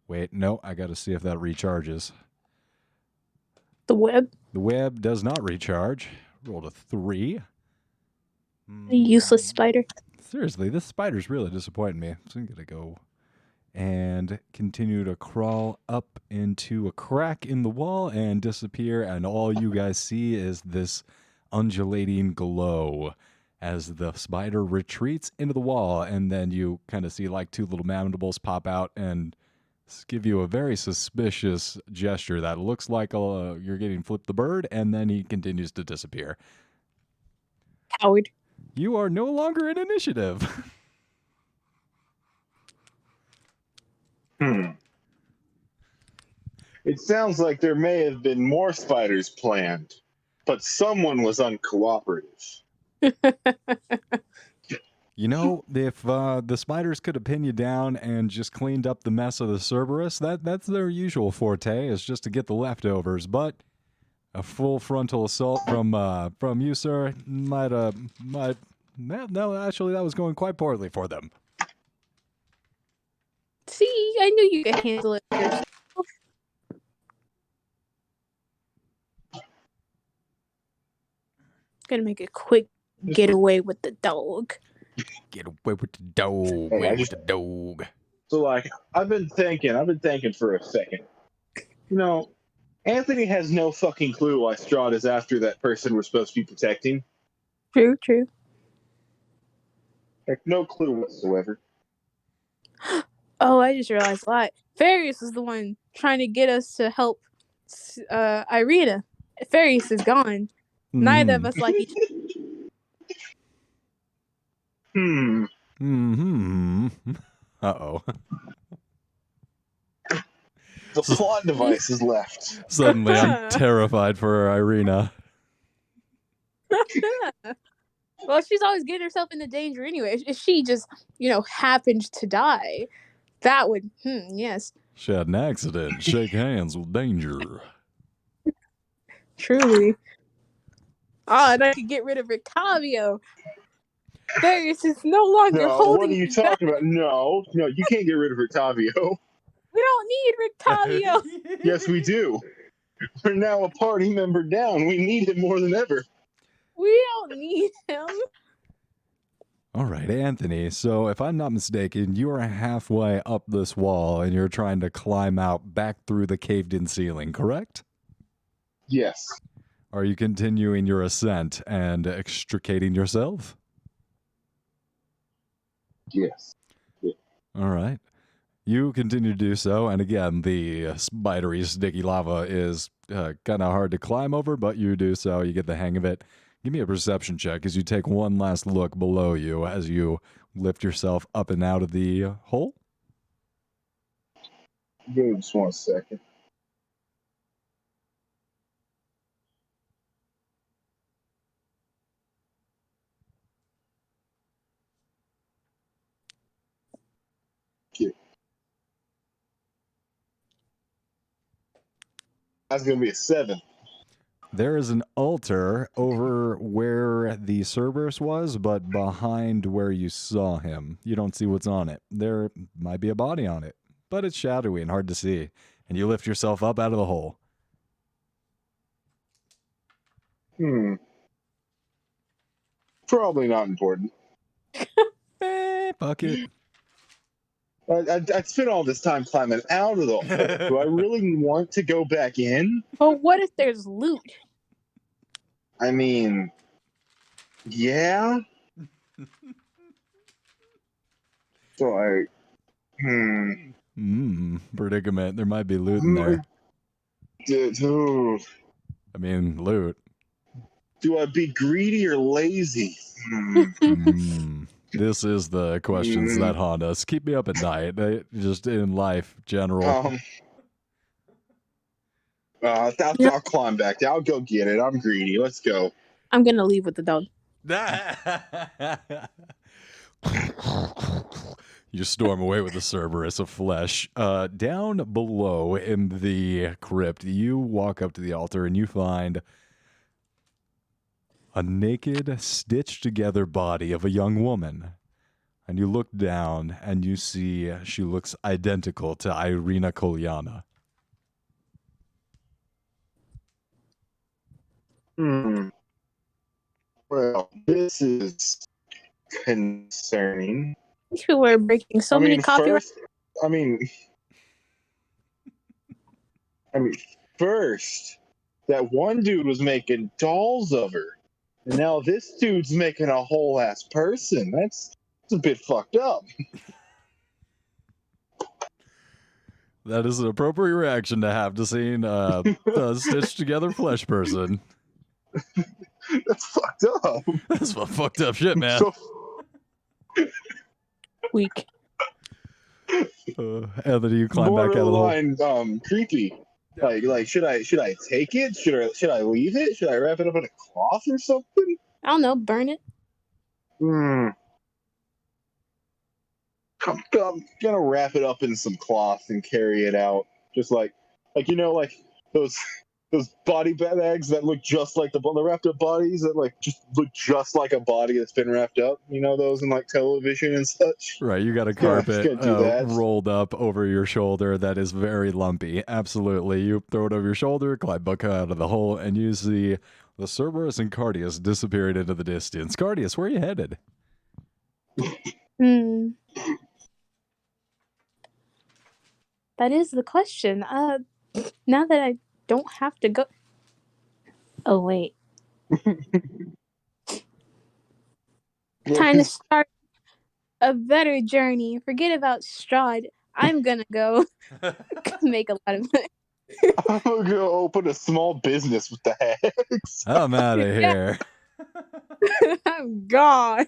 Wait, no, I got to see if that recharges. The web? The web does not recharge. Rolled a 3. A useless spider. Seriously, this spider's really disappointing me. So I'm going to go and continue to crawl up into a crack in the wall and disappear, and all you guys see is this undulating glow as the spider retreats into the wall, and then you kind of see like two little mandibles pop out and give you a very suspicious gesture that looks like you're getting Flip the Bird, and then he continues to disappear. Coward. You are no longer in initiative. It sounds like there may have been more spiders planned, but someone was uncooperative. You know, if the spiders could have pinned you down and just cleaned up the mess of the Cerberus, that's their usual forte, is just to get the leftovers. But a full frontal assault from you, sir, might no, actually, that was going quite poorly for them. See, I knew you could handle it yourself. Gonna make a quick getaway with the dog. Get away with the dog, Hey, with the dog. So, like, I've been thinking for a second. You know, Anthony has no fucking clue why Strahd is after that person we're supposed to be protecting. True, true. Like, no clue whatsoever. Oh, I just realized a lot. Farius is the one trying to get us to help Irina. Farius is gone. Neither of us like each other. Uh-oh. The plot device is left. Suddenly, I'm terrified for Irina. Well, she's always getting herself into danger anyway. If she just, happened to die, that would, yes. She had an accident. Shake hands with danger. Truly. Oh, and I could get rid of Rictavio. Farius is no longer holding. What are you talking about? No, you can't get rid of Rictavio. We don't need Rictavio. Yes, we do. We're now a party member down. We need him more than ever. We don't need him. All right, Anthony. So if I'm not mistaken, you are halfway up this wall and you're trying to climb out back through the caved-in ceiling, correct? Yes. Are you continuing your ascent and extricating yourself? Yes. Yeah. All right. You continue to do so, and again, the spidery, sticky lava is kind of hard to climb over, but you do so. You get the hang of it. Give me a perception check as you take one last look below you as you lift yourself up and out of the hole. Give me just 1 second. That's going to be a 7. There is an altar over where the Cerberus was, but behind where you saw him. You don't see what's on it. There might be a body on it, but it's shadowy and hard to see. And you lift yourself up out of the hole. Probably not important. Fuck it. I spent all this time climbing out of the hole. Do I really want to go back in? But what if there's loot? I mean, yeah. So Predicament. There might be loot in there. Dude, I mean, loot. do I be greedy or lazy? This is the questions that haunt us. Keep me up at night. Just in life, general. I'll climb back. I'll go get it. I'm greedy. Let's go. I'm gonna leave with the dog. You storm away with the Cerberus of flesh. Down below in the crypt, you walk up to the altar and you find a naked, stitched together body of a young woman. And you look down and you see she looks identical to Irina Kolyana. Well, this is concerning. These people are breaking so many copyrights. First, that one dude was making dolls of her. And now this dude's making a whole ass person. That's a bit fucked up. That is an appropriate reaction to have to seeing a stitched together flesh person. That's fucked up. That's some fucked up shit, man. So, Weak. Anthony, you climb back out of the hole. borderline creepy. Like should I take it? Should I leave it? Should I wrap it up in a cloth or something? I don't know. Burn it. I'm gonna wrap it up in some cloth and carry it out. Just like like those body bags that look just like the wrapped up bodies that just look just like a body that's been wrapped up. You know those in like television and such. Right, you got a Yeah, carpet just gonna do that. rolled up over your shoulder that is very lumpy. Absolutely. You throw it over your shoulder, climb back out of the hole, and you see the Cerberus and Cardius disappearing into the distance. Cardius, where are you headed? That is the question. Now that I don't have to go. Oh wait. Time to start a better journey. Forget about Strahd. I'm gonna go make a lot of money. I'm gonna go open a small business with the hags. I'm out of here. I'm gone.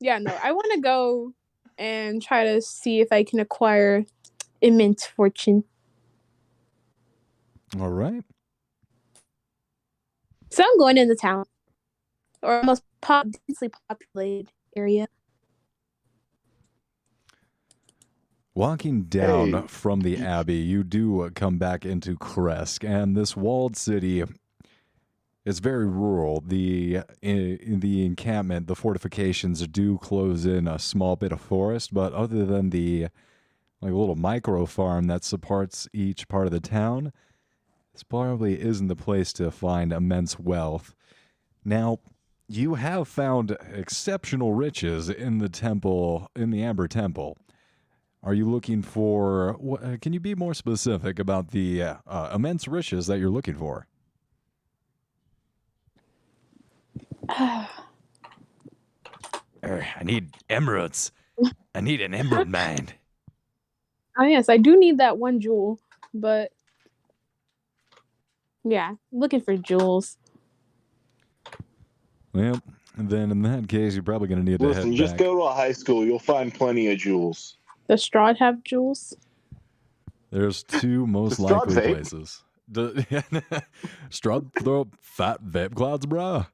Yeah, no, I want to go and try to see if I can acquire immense fortune. All right. So I'm going into town, or most densely populated area. Walking down from the Abbey, you do come back into Kresk, and this walled city is very rural. In the encampment, the fortifications do close in a small bit of forest, but other than the little micro farm that supports each part of the town, this probably isn't the place to find immense wealth. Now, you have found exceptional riches in the temple, in the Amber Temple. Are you looking for? Can you be more specific about the immense riches that you're looking for? I need emeralds. I need an emerald mine. Oh yes, I do need that one jewel, but yeah, looking for jewels. Well, then in that case, you're probably going to need to head back. Just go to a high school. You'll find plenty of jewels. Does Strahd have jewels? There's two most Does likely Strahd vape? places. Strahd throw up fat vape clouds, bro.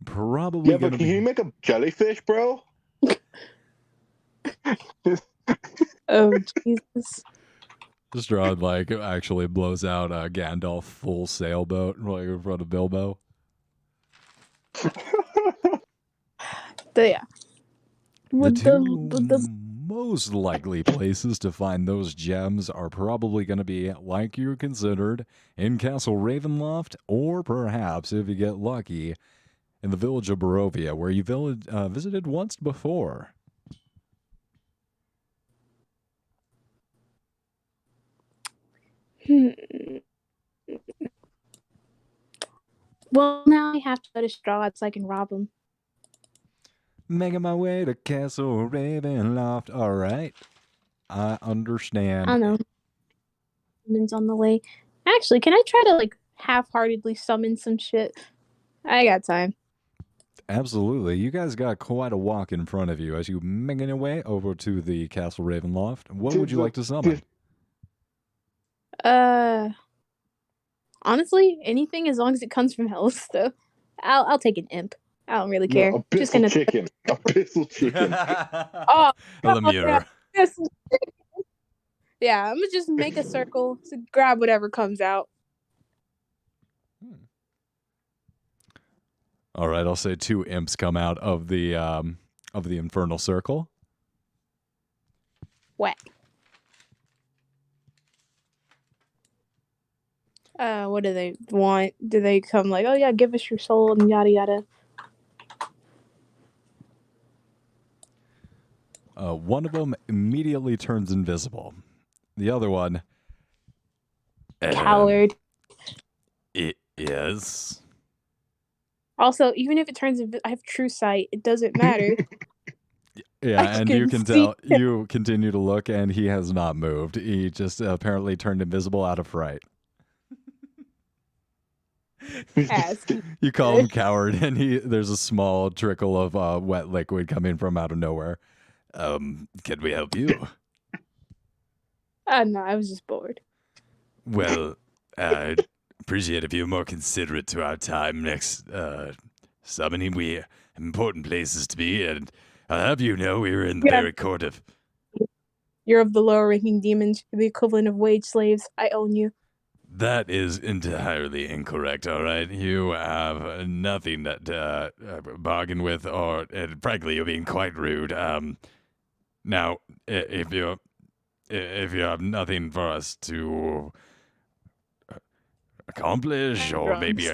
Probably. Yeah, but can you make a jellyfish, bro? Oh Jesus! Strahd actually blows out a Gandalf full sailboat in front of Bilbo. Yeah. The most likely places to find those gems are probably going to be, like you considered, in Castle Ravenloft, or perhaps, if you get lucky, in the village of Barovia, where you visited once before. Well, now I have to go to Strahd so I can rob him. Making my way to Castle Ravenloft. All right. I understand. I don't know. Summons on the way. Actually, can I try to half-heartedly summon some shit? I got time. Absolutely. You guys got quite a walk in front of you as you making your way over to the Castle Ravenloft. What would you like to summon? Honestly, anything as long as it comes from hell. So, I'll take an imp. I don't really care. No, Abyssal chicken. Abyssal chicken. Oh, Lemure. Yeah, I'm gonna just make a circle to grab whatever comes out. All right, I'll say 2 imps come out of the infernal circle. Whack. What do they want? Do they come like, oh yeah, give us your soul and yada yada? One of them immediately turns invisible. The other one, Coward. Yes. Also, even if it turns, I have true sight. It doesn't matter. Yeah, I and you can see. tell, you continue to look, and he has not moved. He just apparently turned invisible out of fright. Ass. You call him coward, and there's a small trickle of wet liquid coming from out of nowhere. Can we help you? No, I was just bored. Well, I'd appreciate if you're more considerate to our time next summoning. We have important places to be, and I'll have you know we're in the Yeah. very court of. You're of the lower ranking demons, the equivalent of wage slaves. I own you. That is entirely incorrect, all right? You have nothing to bargain with, or frankly, you're being quite rude. Now, if you have nothing for us to accomplish, or maybe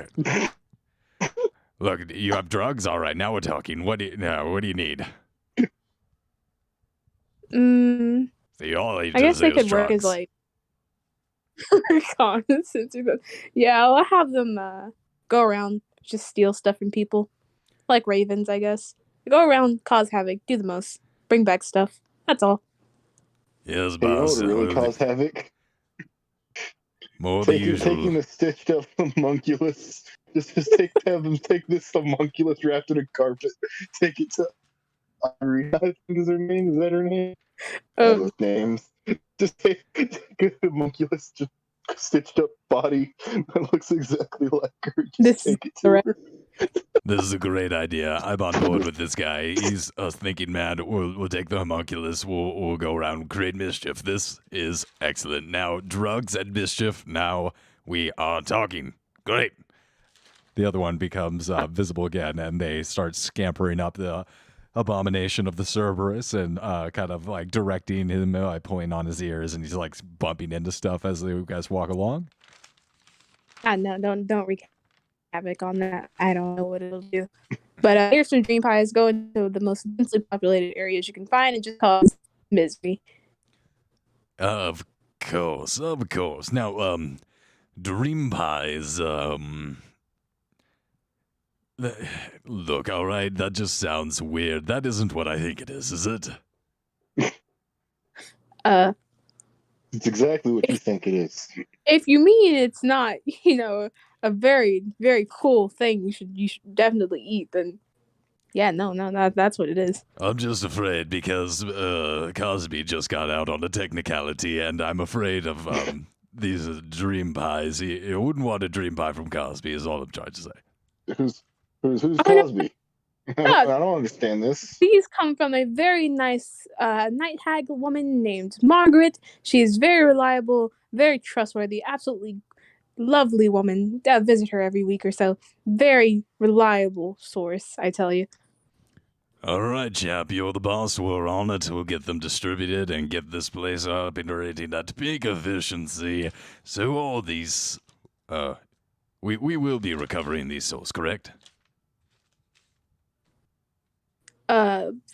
look, you have drugs, all right? Now we're talking. What do you need? See, all he I guess does they is could work drugs. as like reconnaissance. Yeah, I'll have them go around, just steal stuff from people, like ravens, I guess. Go around, cause havoc, do the most, bring back stuff. That's all. Yes, Hey, you know boss. what would really cause havoc? More the Taking usual. a stitched up homunculus. Just have them take this homunculus wrapped in a carpet. Take it to Irie. I think is her name. Is that her name? Oh, With names. Just take a homunculus, just stitched up body that looks exactly like her. Just this take it is to the her. This is a great idea. I'm on board with this guy. He's a thinking man. We'll take the homunculus. We'll go around, create mischief. This is excellent. Now, drugs and mischief. Now we are talking. Great. The other one becomes visible again, and they start scampering up the abomination of the Cerberus and kind of like directing him by pulling on his ears, and he's like bumping into stuff as you guys walk along. no, don't wreak havoc on that. I don't know what it'll do. But here's some dream pies. Go into the most densely populated areas you can find and just cause misery. Of course, of course. Now, dream pies. Look, all right. That just sounds weird. That isn't what I think it is it? It's exactly what you think it is. If you mean it's not, a very, very cool thing you should definitely eat, then yeah, no, that's what it is. I'm just afraid because Cosby just got out on a technicality, and I'm afraid of these dream pies. He wouldn't want a dream pie from Cosby, is all I'm trying to say. Who's Cosby? I don't understand this. These come from a very nice night hag woman named Margaret. She is very reliable, very trustworthy, absolutely lovely woman. I visit her every week or so. Very reliable source, I tell you. All right, chap, you're the boss. We're on it. We'll get them distributed and get this place operating at peak efficiency. So all these, we will be recovering these souls, correct?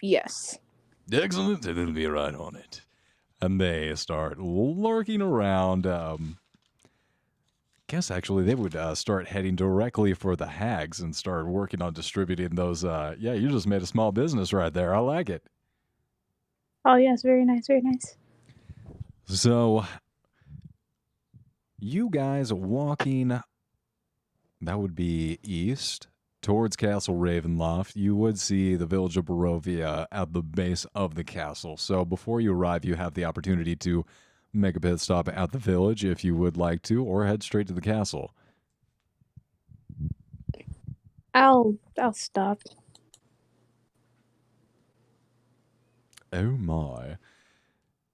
Yes. Excellent. It'll be right on it. And they start lurking around. Guess actually they would start heading directly for the hags and start working on distributing those. Yeah, you just made a small business right there. I like it. Oh yes, very nice, very nice. So, you guys walking, that would be east towards Castle Ravenloft. You would see the village of Barovia at the base of the castle. So before you arrive, you have the opportunity to make a pit stop at the village if you would like to, or head straight to the castle. I'll stop. Oh my.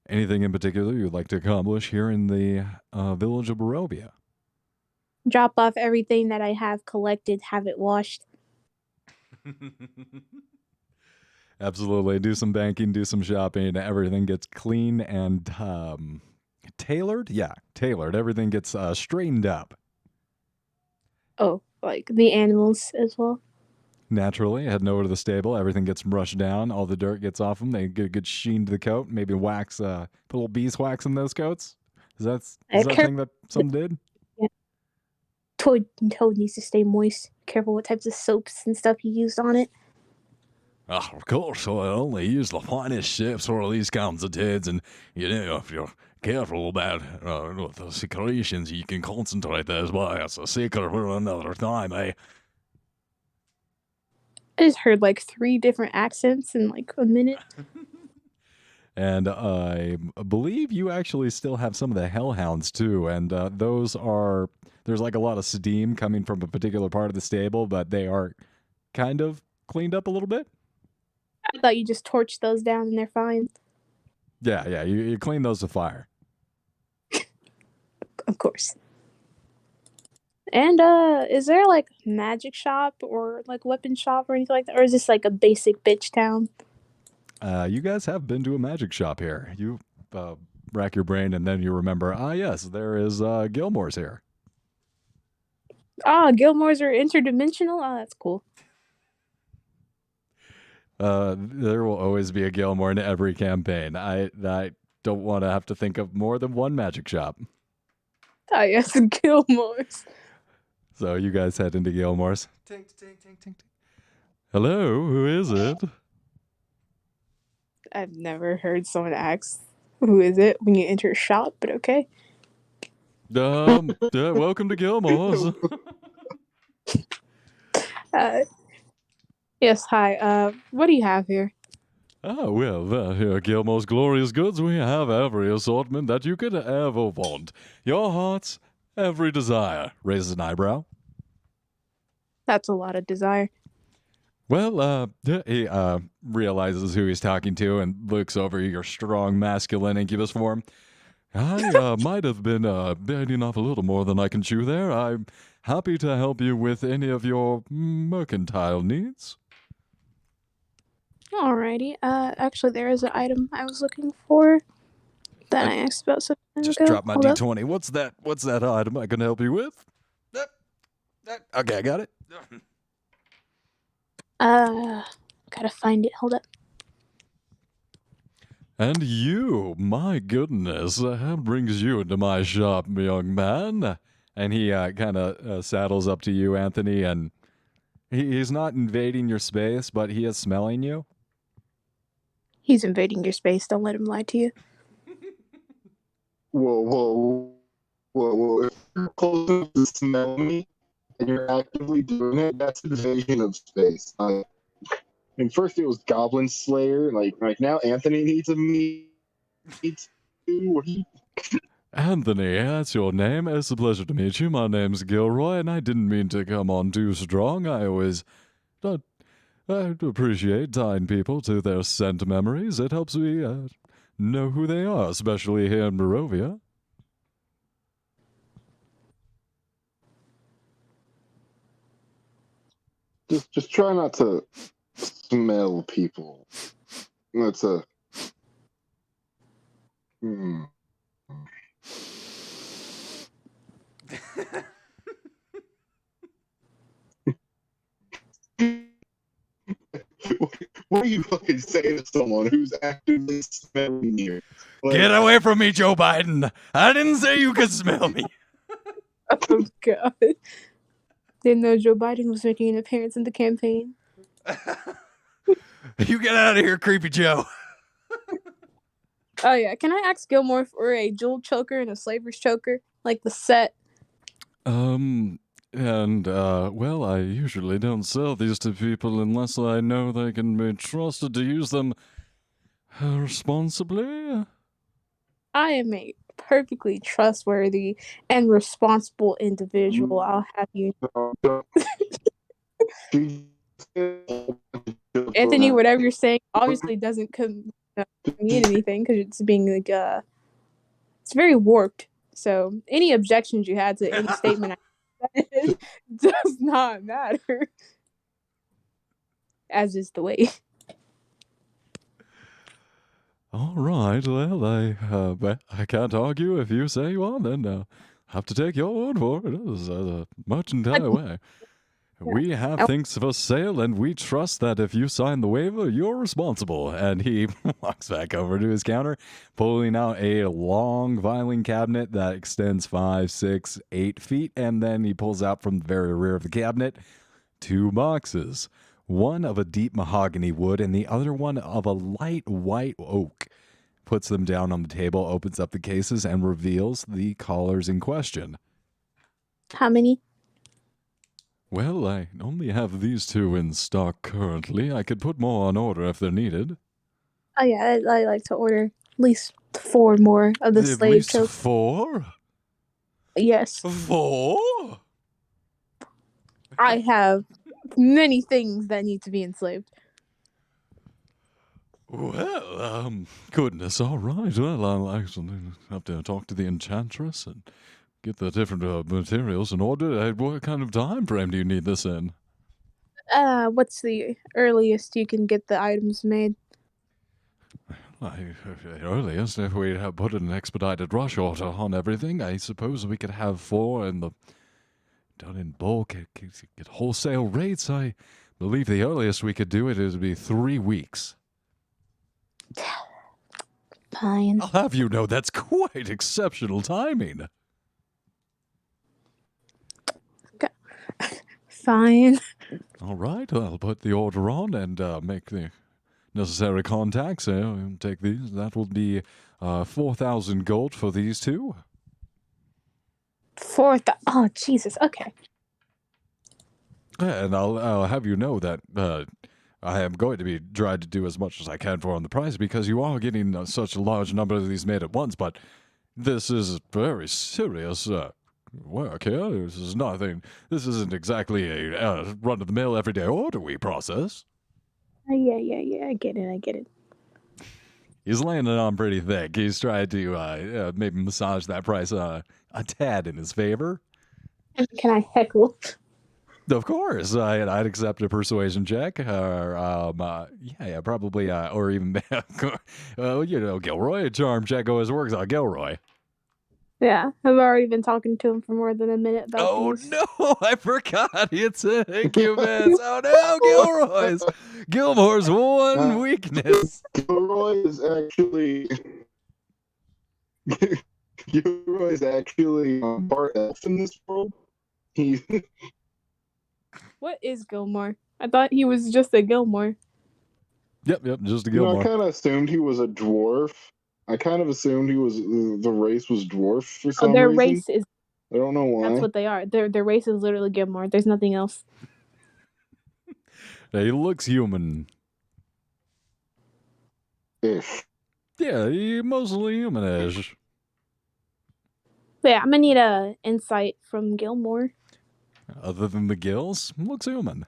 Anything in particular you'd like to accomplish here in the village of Barovia? Drop off everything that I have collected, have it washed. Absolutely. Do some banking, do some shopping. Everything gets clean and tailored. Yeah, tailored. Everything gets straightened up. Oh, like the animals as well. Naturally, heading over to the stable, everything gets brushed down. All the dirt gets off them. They get a good sheen to the coat. Maybe wax, put a little beeswax in those coats. Is that a thing that some did? toad needs to stay moist. Careful what types of soaps and stuff you used on it. Of course, I only use the finest ships for these kinds of deeds, and if you're careful about the secretions, you can concentrate those, but it's a secret for another time, eh? I just heard like 3 different accents in like a minute. And I believe you actually still have some of the hellhounds too, and those are there's like a lot of steam coming from a particular part of the stable, but they are kind of cleaned up a little bit. I thought you just torched those down and they're fine. Yeah, you clean those to fire. Of course. And is there like magic shop or like weapon shop or anything like that, or is this like a basic bitch town? You guys have been to a magic shop here. You rack your brain and then you remember, yes, there is Gilmore's here. Gilmore's are interdimensional. That's cool. There will always be a Gilmore in every campaign. I don't want to have to think of more than one magic shop. Oh yes, Gilmore's. So you guys head into Gilmore's. Tink, tink, tink, tink, tink. Hello, who is it? I've never heard someone ask, "Who is it?" when you enter a shop, but okay. Welcome to Gilmore's. Yes, hi. What do you have here? Oh, well, here at Gilmore's Glorious Goods, we have every assortment that you could ever want. Your heart's every desire. Raises an eyebrow. That's a lot of desire. Well, he realizes who he's talking to and looks over your strong masculine incubus form. I might have been biting off a little more than I can chew there. I'm happy to help you with any of your mercantile needs. Alrighty. Actually, there is an item I was looking for that I asked about some time Just ago. drop my Hold up. D20. What's that item I can help you with? Okay, I got it. Gotta find it. Hold up. And you, my goodness, what brings you into my shop, young man? And he kind of saddles up to you, Anthony, and he's not invading your space, but he is smelling you. He's invading your space. Don't let him lie to you. Whoa. If you're close enough to smell me and you're actively doing it, that's invasion of space. I mean, first it was Goblin Slayer, like now Anthony needs a meat too. Anthony, that's your name. It's a pleasure to meet you. My name's Gilroy, and I didn't mean to come on too strong. I always I appreciate tying people to their scent memories. It helps me know who they are, especially here in Barovia. Just try not to smell people. That's a. What are you fucking saying to someone who's actively smelling you? Like, Get away from me, Joe Biden. I didn't say you could smell me. Oh god. Didn't know Joe Biden was making an appearance in the campaign. You get out of here, creepy Joe. Oh yeah, can I ask Gilmore for a jewel choker and a slaver's choker? Like the set. Well, I usually don't sell these to people unless I know they can be trusted to use them responsibly. I am a perfectly trustworthy and responsible individual. I'll have you. Anthony, whatever you're saying obviously doesn't mean anything because it's being like it's very warped. So any objections you had to any statement I said does not matter. As is the way. All right, well, I can't argue if you say you are, then have to take your word for it. It is a mercantile way. We have things for sale, and we trust that if you sign the waiver, you're responsible. And he walks back over to his counter, pulling out a long filing cabinet that extends 5, 6, 8 feet, and then he pulls out from the very rear of the cabinet 2 boxes. One of a deep mahogany wood and the other one of a light white oak. Puts them down on the table, opens up the cases, and reveals the collars in question. How many? Well, I only have these 2 in stock currently. I could put more on order if they're needed. Oh yeah, I like to order at least 4 more of the At slave least coats. 4? Yes. 4? I have many things that need to be enslaved. Well, goodness, all right. Well, I'll actually have to talk to the enchantress and get the different materials in order. What kind of time frame do you need this in? What's the earliest you can get the items made? Earliest, if we put an expedited rush order on everything, I suppose we could have 4 in the done in bulk, get wholesale rates. I believe the earliest we could do it would be 3 weeks. Fine. I'll have you know that's quite exceptional timing. Fine. All right, I'll put the order on and make the necessary contacts. And take these. That will be 4,000 gold for these 2. 4,000. Oh, Jesus. Okay. And I'll have you know that I am going to be trying to do as much as I can for on the price because you are getting such a large number of these made at once. But this is very serious work here. This is nothing. This isn't exactly a run-of-the-mill everyday order we process. Yeah. I get it. He's laying it on pretty thick. He's trying to maybe massage that price a tad in his favor. Can I heckle? Of course, I'd accept a persuasion check, or probably, or even, Gilroy, a charm check always works on Gilroy. Yeah, I've already been talking to him for more than a minute about these. No, I forgot. It's an incubus. Oh no, Gilmore's one weakness. Gilroy is actually part elf in this world. He What is Gilmore? I thought he was just a Gilmore. Yep, just a I Gilmore. kind of assumed he was a dwarf. I kind of assumed the race was dwarf for some their reason. race is. I don't know why. That's what they are. Their race is literally Gilmore. There's nothing else. He looks human. Ish. Yeah, he mostly human-ish. Yeah, I'm gonna need a insight from Gilmore. Other than the gills, looks human.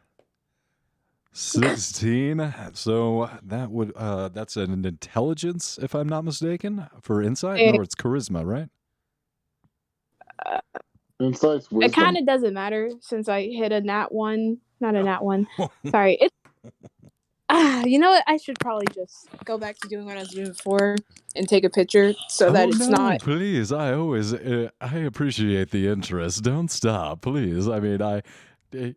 16. So that would that's an intelligence, if I'm not mistaken, for insight. Or it's charisma, right? Insight's wisdom. It kind of doesn't matter since I hit a nat 1. Not a nat 1. Sorry. You know what? I should probably just go back to doing what I was doing before and take a picture so that it's not. Please, I always I appreciate the interest. Don't stop, please. I mean,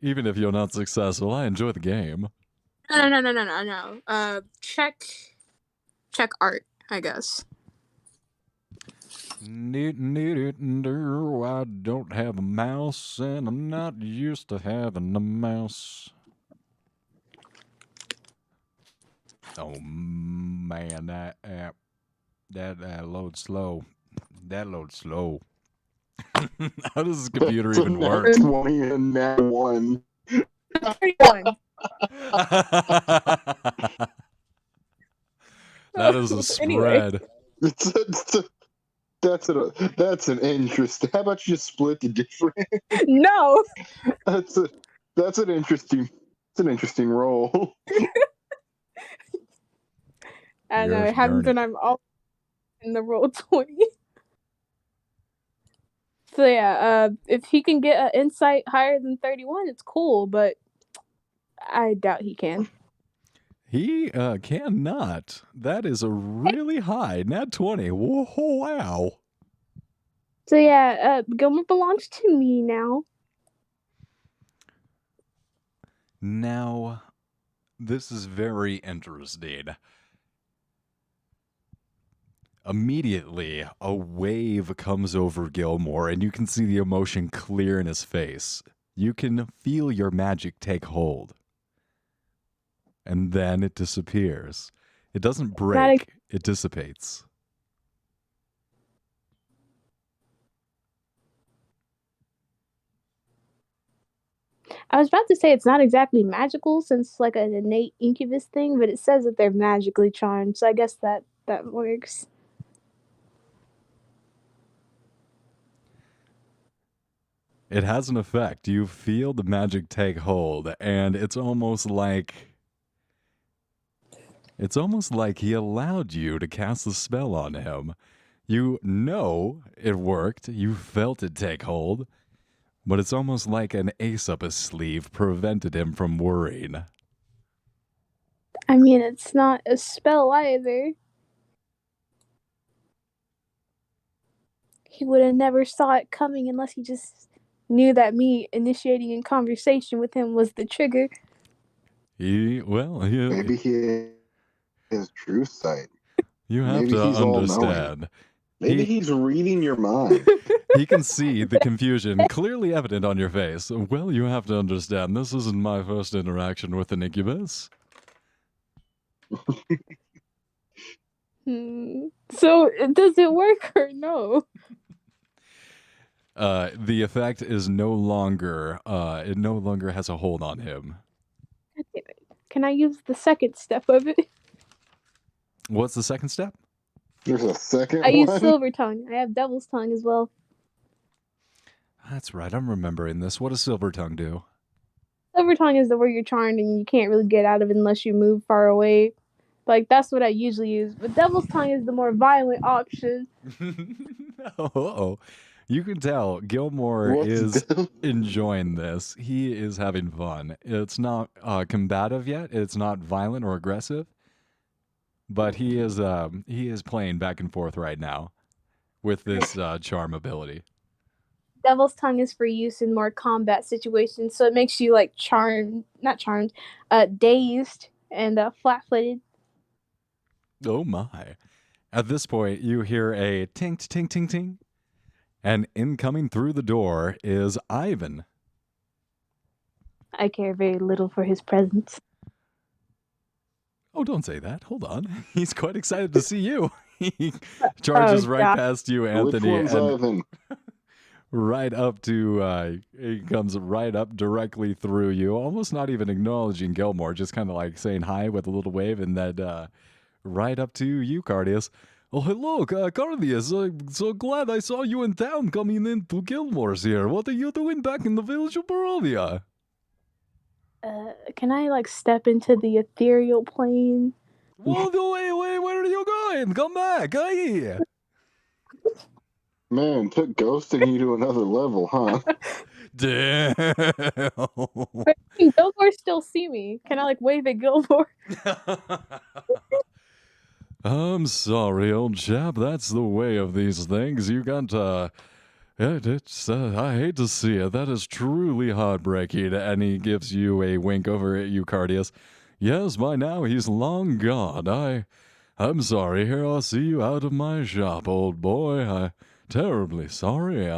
even if you're not successful, I enjoy the game. No. Check art, I guess. I don't have a mouse, and I'm not used to having a mouse. Oh man, that loads slow. That loads slow. How does this computer even work? 20 and nat 1. 31. That is a spread. That's an interest. How about you just split the difference? No. That's an interesting roll. I know it happens when I'm all in the roll 20. So yeah, if he can get an insight higher than 31, it's cool, but I doubt he can. He cannot. That is a really high nat 20. Whoa, wow. So yeah, Gilmore belongs to me now. Now, this is very interesting. Immediately, a wave comes over Gilmore, and you can see the emotion clear in his face. You can feel your magic take hold. And then it disappears. It doesn't break, it dissipates. I was about to say it's not exactly magical since it's like an innate incubus thing, but it says that they're magically charmed, so I guess that works. It has an effect. You feel the magic take hold, and it's almost like he allowed you to cast the spell on him. You know it worked. You felt it take hold. But it's almost like an ace up his sleeve prevented him from worrying. I mean, it's not a spell either. He would have never saw it coming unless he just knew that me initiating a conversation with him was the trigger. Maybe he has true sight. You have Maybe to he's understand. Maybe he's reading your mind. He can see the confusion clearly evident on your face. Well, you have to understand, this isn't my first interaction with an incubus. So, does it work or no? The effect is no longer, it no longer has a hold on him. Can I use the second step of it? What's the second step? There's a second I one? use Silver Tongue. I have Devil's Tongue as well. That's right, I'm remembering this. What does Silver Tongue do? Silver Tongue is the where you're charmed and you can't really get out of it unless you move far away. Like, that's what I usually use. But Devil's Tongue is the more violent option. Uh-oh. You can tell Gilmore is enjoying this. He is having fun. It's not combative yet. It's not violent or aggressive. But he is playing back and forth right now with this charm ability. Devil's Tongue is for use in more combat situations, so it makes you like dazed and flat-footed. Oh my. At this point, you hear a ting ting ting ting. And incoming through the door is Ivan. I care very little for his presence. Oh, don't say that. Hold on. He's quite excited to see you. He charges right past you, Anthony. Which one's Ivan? Right up to, he comes right up directly through you, almost not even acknowledging Gilmore, just kind of like saying hi with a little wave, and then right up to you, Cardius. Oh, hello, Cardius. So glad I saw you in town coming into Gilmore's here. What are you doing back in the village of Barovia? Can I like step into the ethereal plane? Whoa, wait, where are you going? Come back, hey! Man, took ghosting you to another level, huh? Damn. But Gilmore still see me. Can I like wave at Gilmore? I'm sorry, old chap. That's the way of these things. You got, it's, I hate to see it. That is truly heartbreaking. And he gives you a wink over at you, Cardius. Yes, by now he's long gone. I'm sorry. Here, I'll see you out of my shop, old boy. I'm terribly sorry.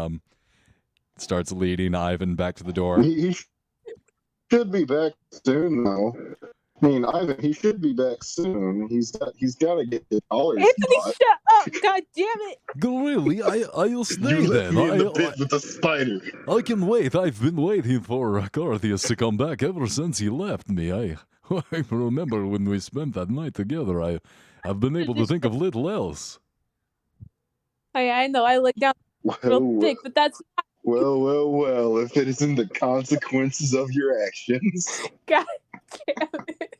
Starts leading Ivan back to the door. He should be back soon, though. I mean, Ivan, he should be back soon. He's got to get the dollars. Anthony, shut up! God damn it! Really? I'll stay You then. left me in the pit with the spider. I can wait. I've been waiting for Cardius to come back ever since he left me. I remember when we spent that night together. I've been able to think of little else. I know. I look down real thick, but that's Well, if it isn't the consequences of your actions. God damn it.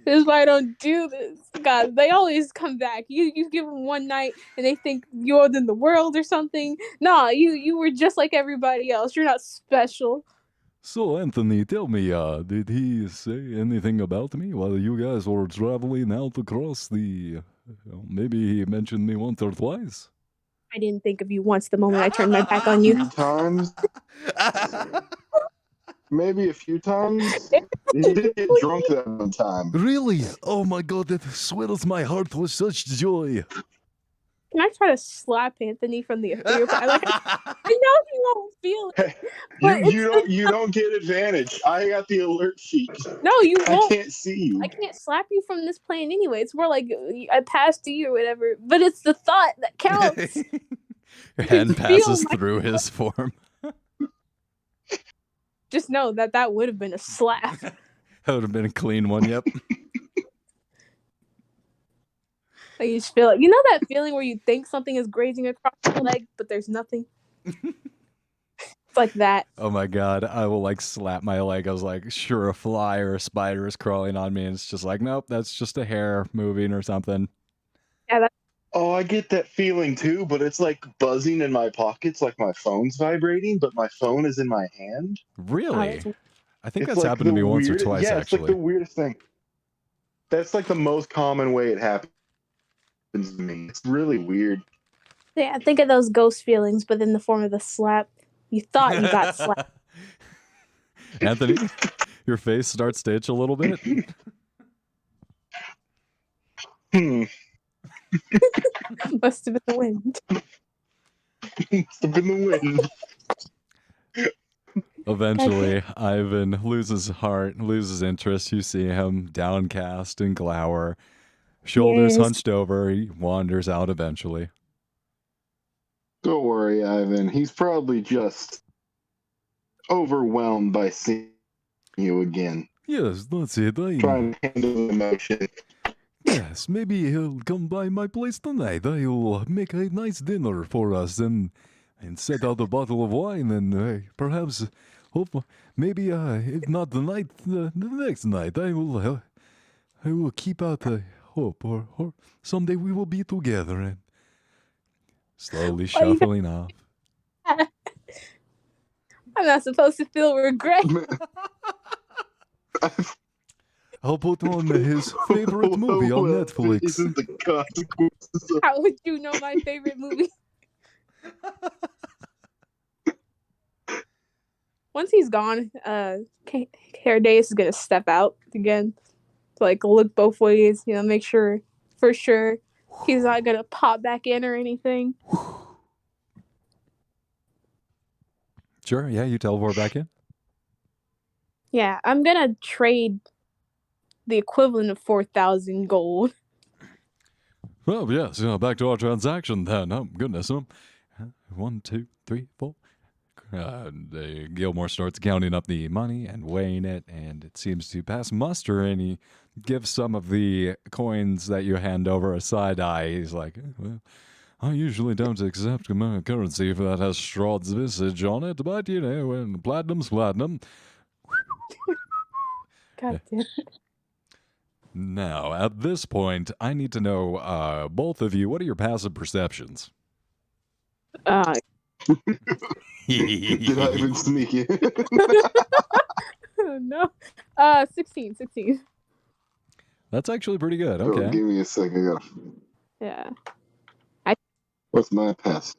This is why I don't do this. God, they always come back. You give them one night and they think you're in the world or something. Nah, you were just like everybody else. You're not special. So, Anthony, tell me, did he say anything about me while you guys were traveling out across the... maybe he mentioned me once or twice? I didn't think of you once the moment I turned my back on you. A few times, maybe a few times. He did get drunk that one time. Really? Oh my god, that swells my heart with such joy. Can I try to slap Anthony from the ethereal plane? Like, I know he won't feel it. But You don't get advantage. I got the alert feat. No, you I won't. can't see you. I can't slap you from this plane anyway. It's more like I passed you or whatever. But it's the thought that counts. Your hand Feel passes my- through his form. Just know that would have been a slap. That would have been a clean one, yep. Like you just feel like, you know that feeling where you think something is grazing across your leg, but there's nothing? It's like that. Oh my god, I will like slap my leg. I was like, sure, a fly or a spider is crawling on me, and it's just like, nope, that's just a hair moving or something. Yeah, that's Oh, I get that feeling too, but it's like buzzing in my pockets, like my phone's vibrating, but my phone is in my hand. Really? that's- I think It's that's like happened to me once or twice, yeah, it's like the actually. weirdest thing. That's like the most common way it happens to me. It's really weird. yeah, think of those ghost feelings, but in the form of the slap. You thought you got slapped. Anthony, your face starts to itch a little bit. Must have been the wind. Must have been the wind. Eventually, Ivan loses heart, loses interest. You see him downcast and glower, shoulders Yes. hunched over. He wanders out eventually. Don't worry, Ivan. He's probably just overwhelmed by seeing you again. Yes, that's it. Trying to handle the emotion. Yes, maybe he'll come by my place tonight. I'll make a nice dinner for us and set out a bottle of wine and perhaps, maybe if not the night, the next night, I will keep out a hope or someday we will be together and slowly shuffling off. I'm not supposed to feel regret. I'll put on his favorite movie on Netflix. Isn't the consequences of How would you know my favorite movie? Once he's gone, Herdaeus is gonna step out again. To, like, look both ways, make sure for sure he's not gonna pop back in or anything. Sure, yeah, you teleport back in. Yeah, I'm gonna trade the equivalent of 4,000 gold. Well, yes, back to our transaction then. Oh, goodness. 1, 2, 3, 4. Gilmore starts counting up the money and weighing it, and it seems to pass muster, and he gives some of the coins that you hand over a side eye. He's like, well, I usually don't accept currency that has Strahd's visage on it, but, when platinum's platinum. God damn. Now, at this point, I need to know, both of you, what are your passive perceptions? Did I even sneak in? No. 16. That's actually pretty good. Oh, Okay. give me a second. Yeah. What's my passive?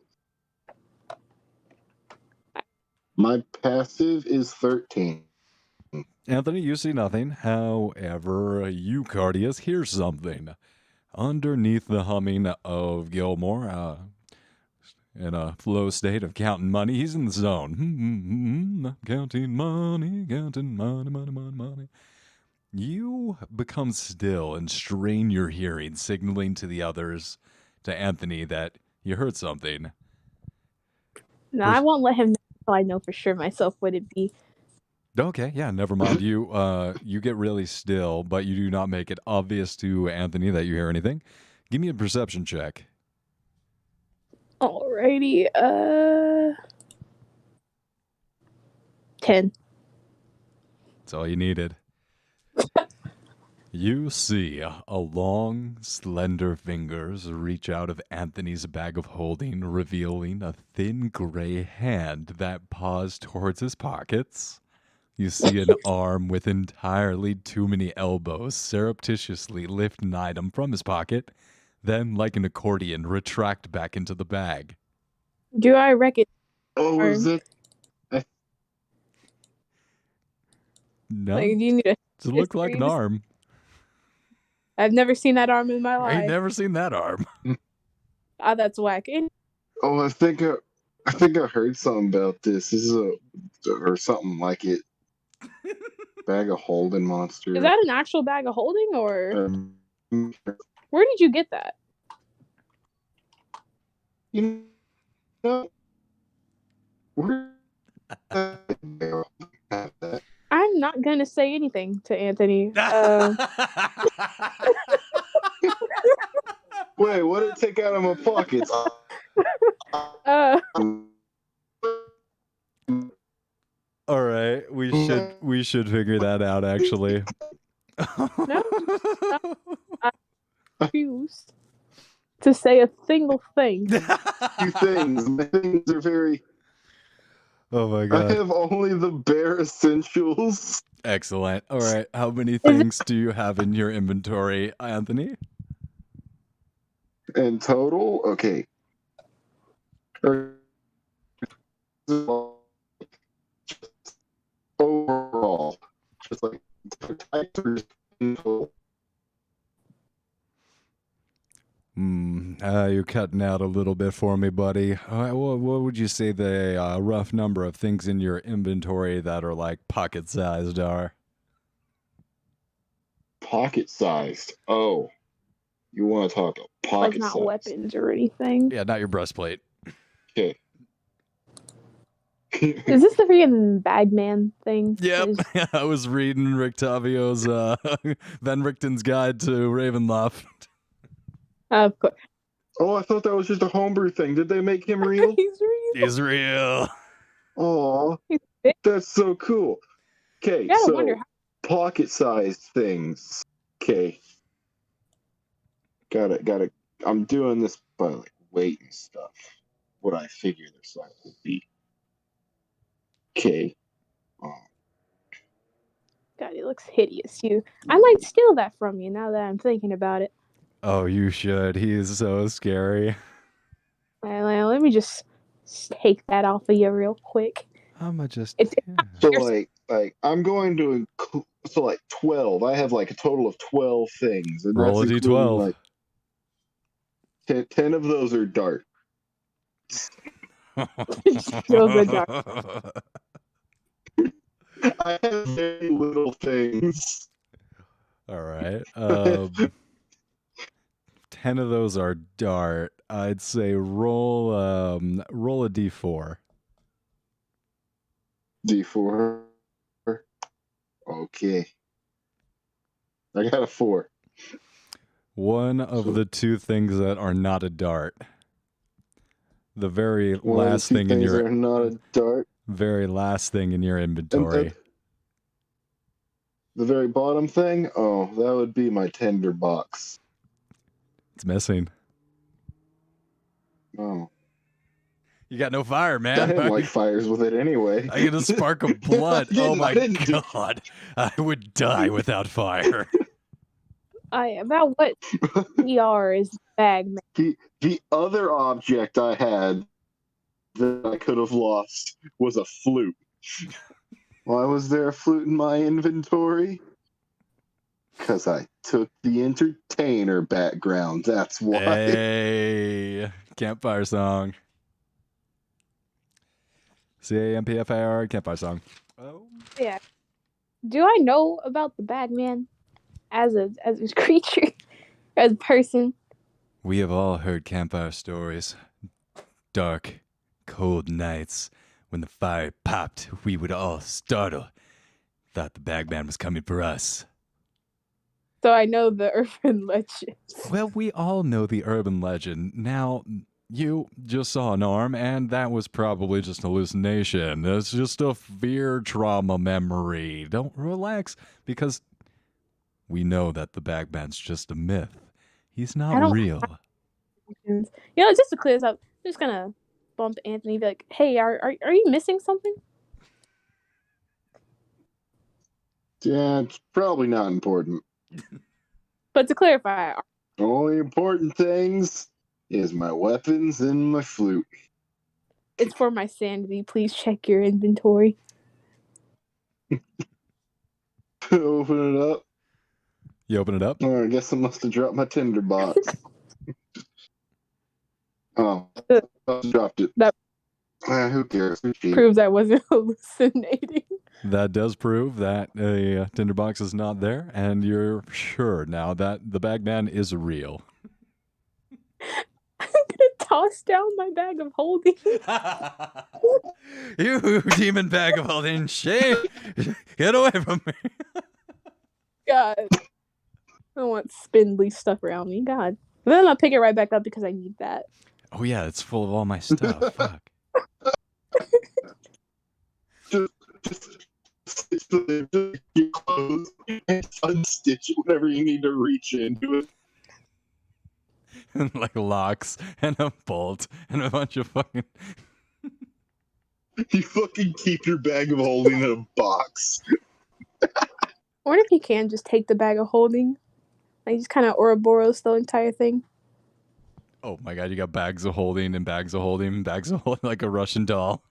My passive is 13. Anthony, you see nothing. However, you, Cardius, hear something. Underneath the humming of Gilmore, in a flow state of counting money, he's in the zone. Counting money, money. You become still and strain your hearing, signaling to the others, to Anthony, that you heard something. No, I won't let him know until I know for sure myself what it be. Okay, yeah, never mind. You get really still, but you do not make it obvious to Anthony that you hear anything. Give me a perception check. Alrighty, 10. That's all you needed. You see a long, slender fingers reach out of Anthony's bag of holding, revealing a thin gray hand that paws towards his pockets. You see an arm with entirely too many elbows surreptitiously lift an item from his pocket, then, like an accordion, retract back into the bag. Do I recognize? Oh, is it? No, Like, do you need a does it look like an history? arm? I've never seen that arm in my I ain't life. never seen that arm. Ah, that's whack. Oh, I think I heard something about this. This is or something like it. Bag of holding monster. Is that an actual bag of holding, or Um, where did you get that? you know, where I'm not gonna say anything to Anthony. Wait, what did it take out of my pockets? All right, we should figure that out actually. No, I refuse to say a single thing. Few things. My things are very. Oh my I god. have only the bare essentials. Excellent. All right, how many things do you have in your inventory, Anthony? In total, okay. Overall, just like types in total. You're cutting out a little bit for me, buddy. What would you say the rough number of things in your inventory that are like pocket-sized are? Pocket-sized. Oh, you want to talk Like pocket not size? weapons or anything. Yeah, not your breastplate. Okay. Is this the freaking Bagman thing? Yep, I was reading Rictavio's Van Richten's Guide to Ravenloft. Of course. Oh, I thought that was just a homebrew thing. Did they make him real? He's real. Israel. Oh, He's big. that's so cool. Okay, You gotta so wonder how. pocket-sized things. Okay. Got it. I'm doing this by like weight and stuff. What I figure their size would be. Okay. God, it looks hideous. I might steal that from you now that I'm thinking about it. Oh, you should. He is so scary. Let me just take that off of you real quick. I'ma just. It's So like I'm going to so like 12. I have like a total of 12 things, and Roll a that's including d12. like 10 of those are dart. still good, Doc. I have very little things. All right. 10 of those are dart. I'd say roll a d4. D4. Okay. I got a 4. One of the two things that are not a dart. The very One of last the two thing in things your are not a dart. very last thing in your inventory. The very bottom thing, oh, that would be my tinder box. It's missing. Oh. You got no fire, I man. didn't like fires with it anyway. I get a spark of blood. Oh my I didn't do- god. I would die without fire. About what ER is Bagman? The other object I had that I could have lost was a flute. Why was there a flute in my inventory? Because I took the entertainer background. That's why. Hey, campfire song. CAMPFIR, campfire song. Oh. Yeah. Do I know about the Bagman as a creature, as a person? We have all heard campfire stories. Dark, cold nights. When the fire popped, we would all startle. Thought the bagman was coming for us. So I know the urban legends. Well, we all know the urban legend. Now, you just saw an arm, and that was probably just hallucination. It's just a fear trauma memory. Don't relax, because we know that the bagman's just a myth. He's not real. Just to clear this up, I'm just gonna bump Anthony and be like, hey, are you missing something? Yeah, it's probably not important. But to clarify, The only important things is my weapons and my flute. It's for my sanity. Please check your inventory. Open it up. You open it up? Oh, I guess I must have dropped my tinderbox. Oh, I dropped it. That Who cares? proves I wasn't hallucinating. That does prove that a tinderbox is not there, and you're sure now that the bagman is real. I'm gonna toss down my bag of holding. You demon bag of holding shame! Get away from me! God. I don't want spindly stuff around me. God. But then I'll pick it right back up because I need that. Oh yeah, it's full of all my stuff. Fuck. Just stitch your clothes and unstitch whatever you need to reach into it. Like locks and a bolt and a bunch of fucking. You fucking keep your bag of holding in a box. I wonder if you can just take the bag of holding. Like, just kind of Ouroboros the entire thing. Oh my god, you got bags of holding and bags of holding and bags of holding like a Russian doll.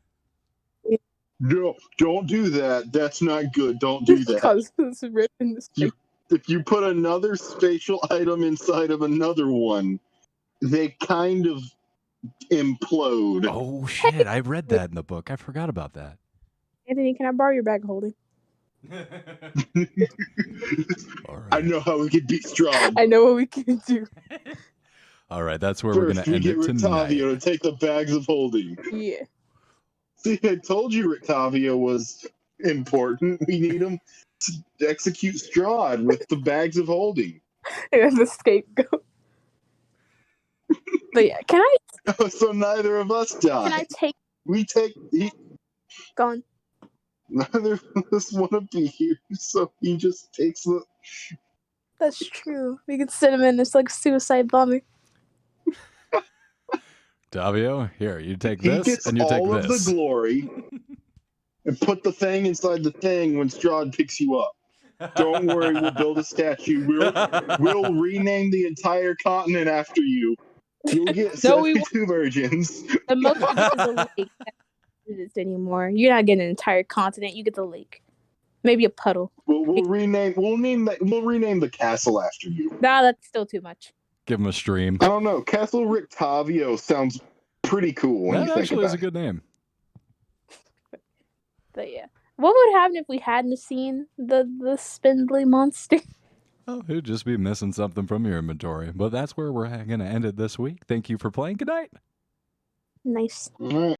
No, don't do that. That's not good. Don't do that. Cause this rip in the space. If you put another spatial item inside of another one, they kind of implode. Oh shit, I read that in the book. I forgot about that. Anthony, can I borrow your bag of holding? All right. I know how we could beat Strahd. I know what we can do. All right, that's where First, we're going to we end get it tonight. Rictavio to take the bags of holding. Yeah. See, I told you Rictavio was important. We need him to execute Strahd with the bags of holding. As a scapegoat. But yeah, can I So neither of us die. can I take We take. gone? Neither of us want to be here, so he just takes the. That's true. We could send him in this like suicide bombing. Davio, here, you take He this gets and you take all of this. the glory and put the thing inside the thing when Strahd picks you up. Don't worry, we'll build a statue. We'll rename the entire continent after you. You'll get No, we 72 virgins. The most you get is a lake. That's not this anymore. You're not getting an entire continent. You get the lake. Maybe a puddle. We'll rename the castle after you. Nah, that's still too much. Give him a stream. I don't know. Castle Rictavio sounds pretty cool when That you think actually is about a it. good name. But yeah. What would happen if we hadn't seen the spindly monster? Oh, it'd just be missing something from your inventory. But that's where we're going to end it this week. Thank you for playing. Good night. Nice. All right.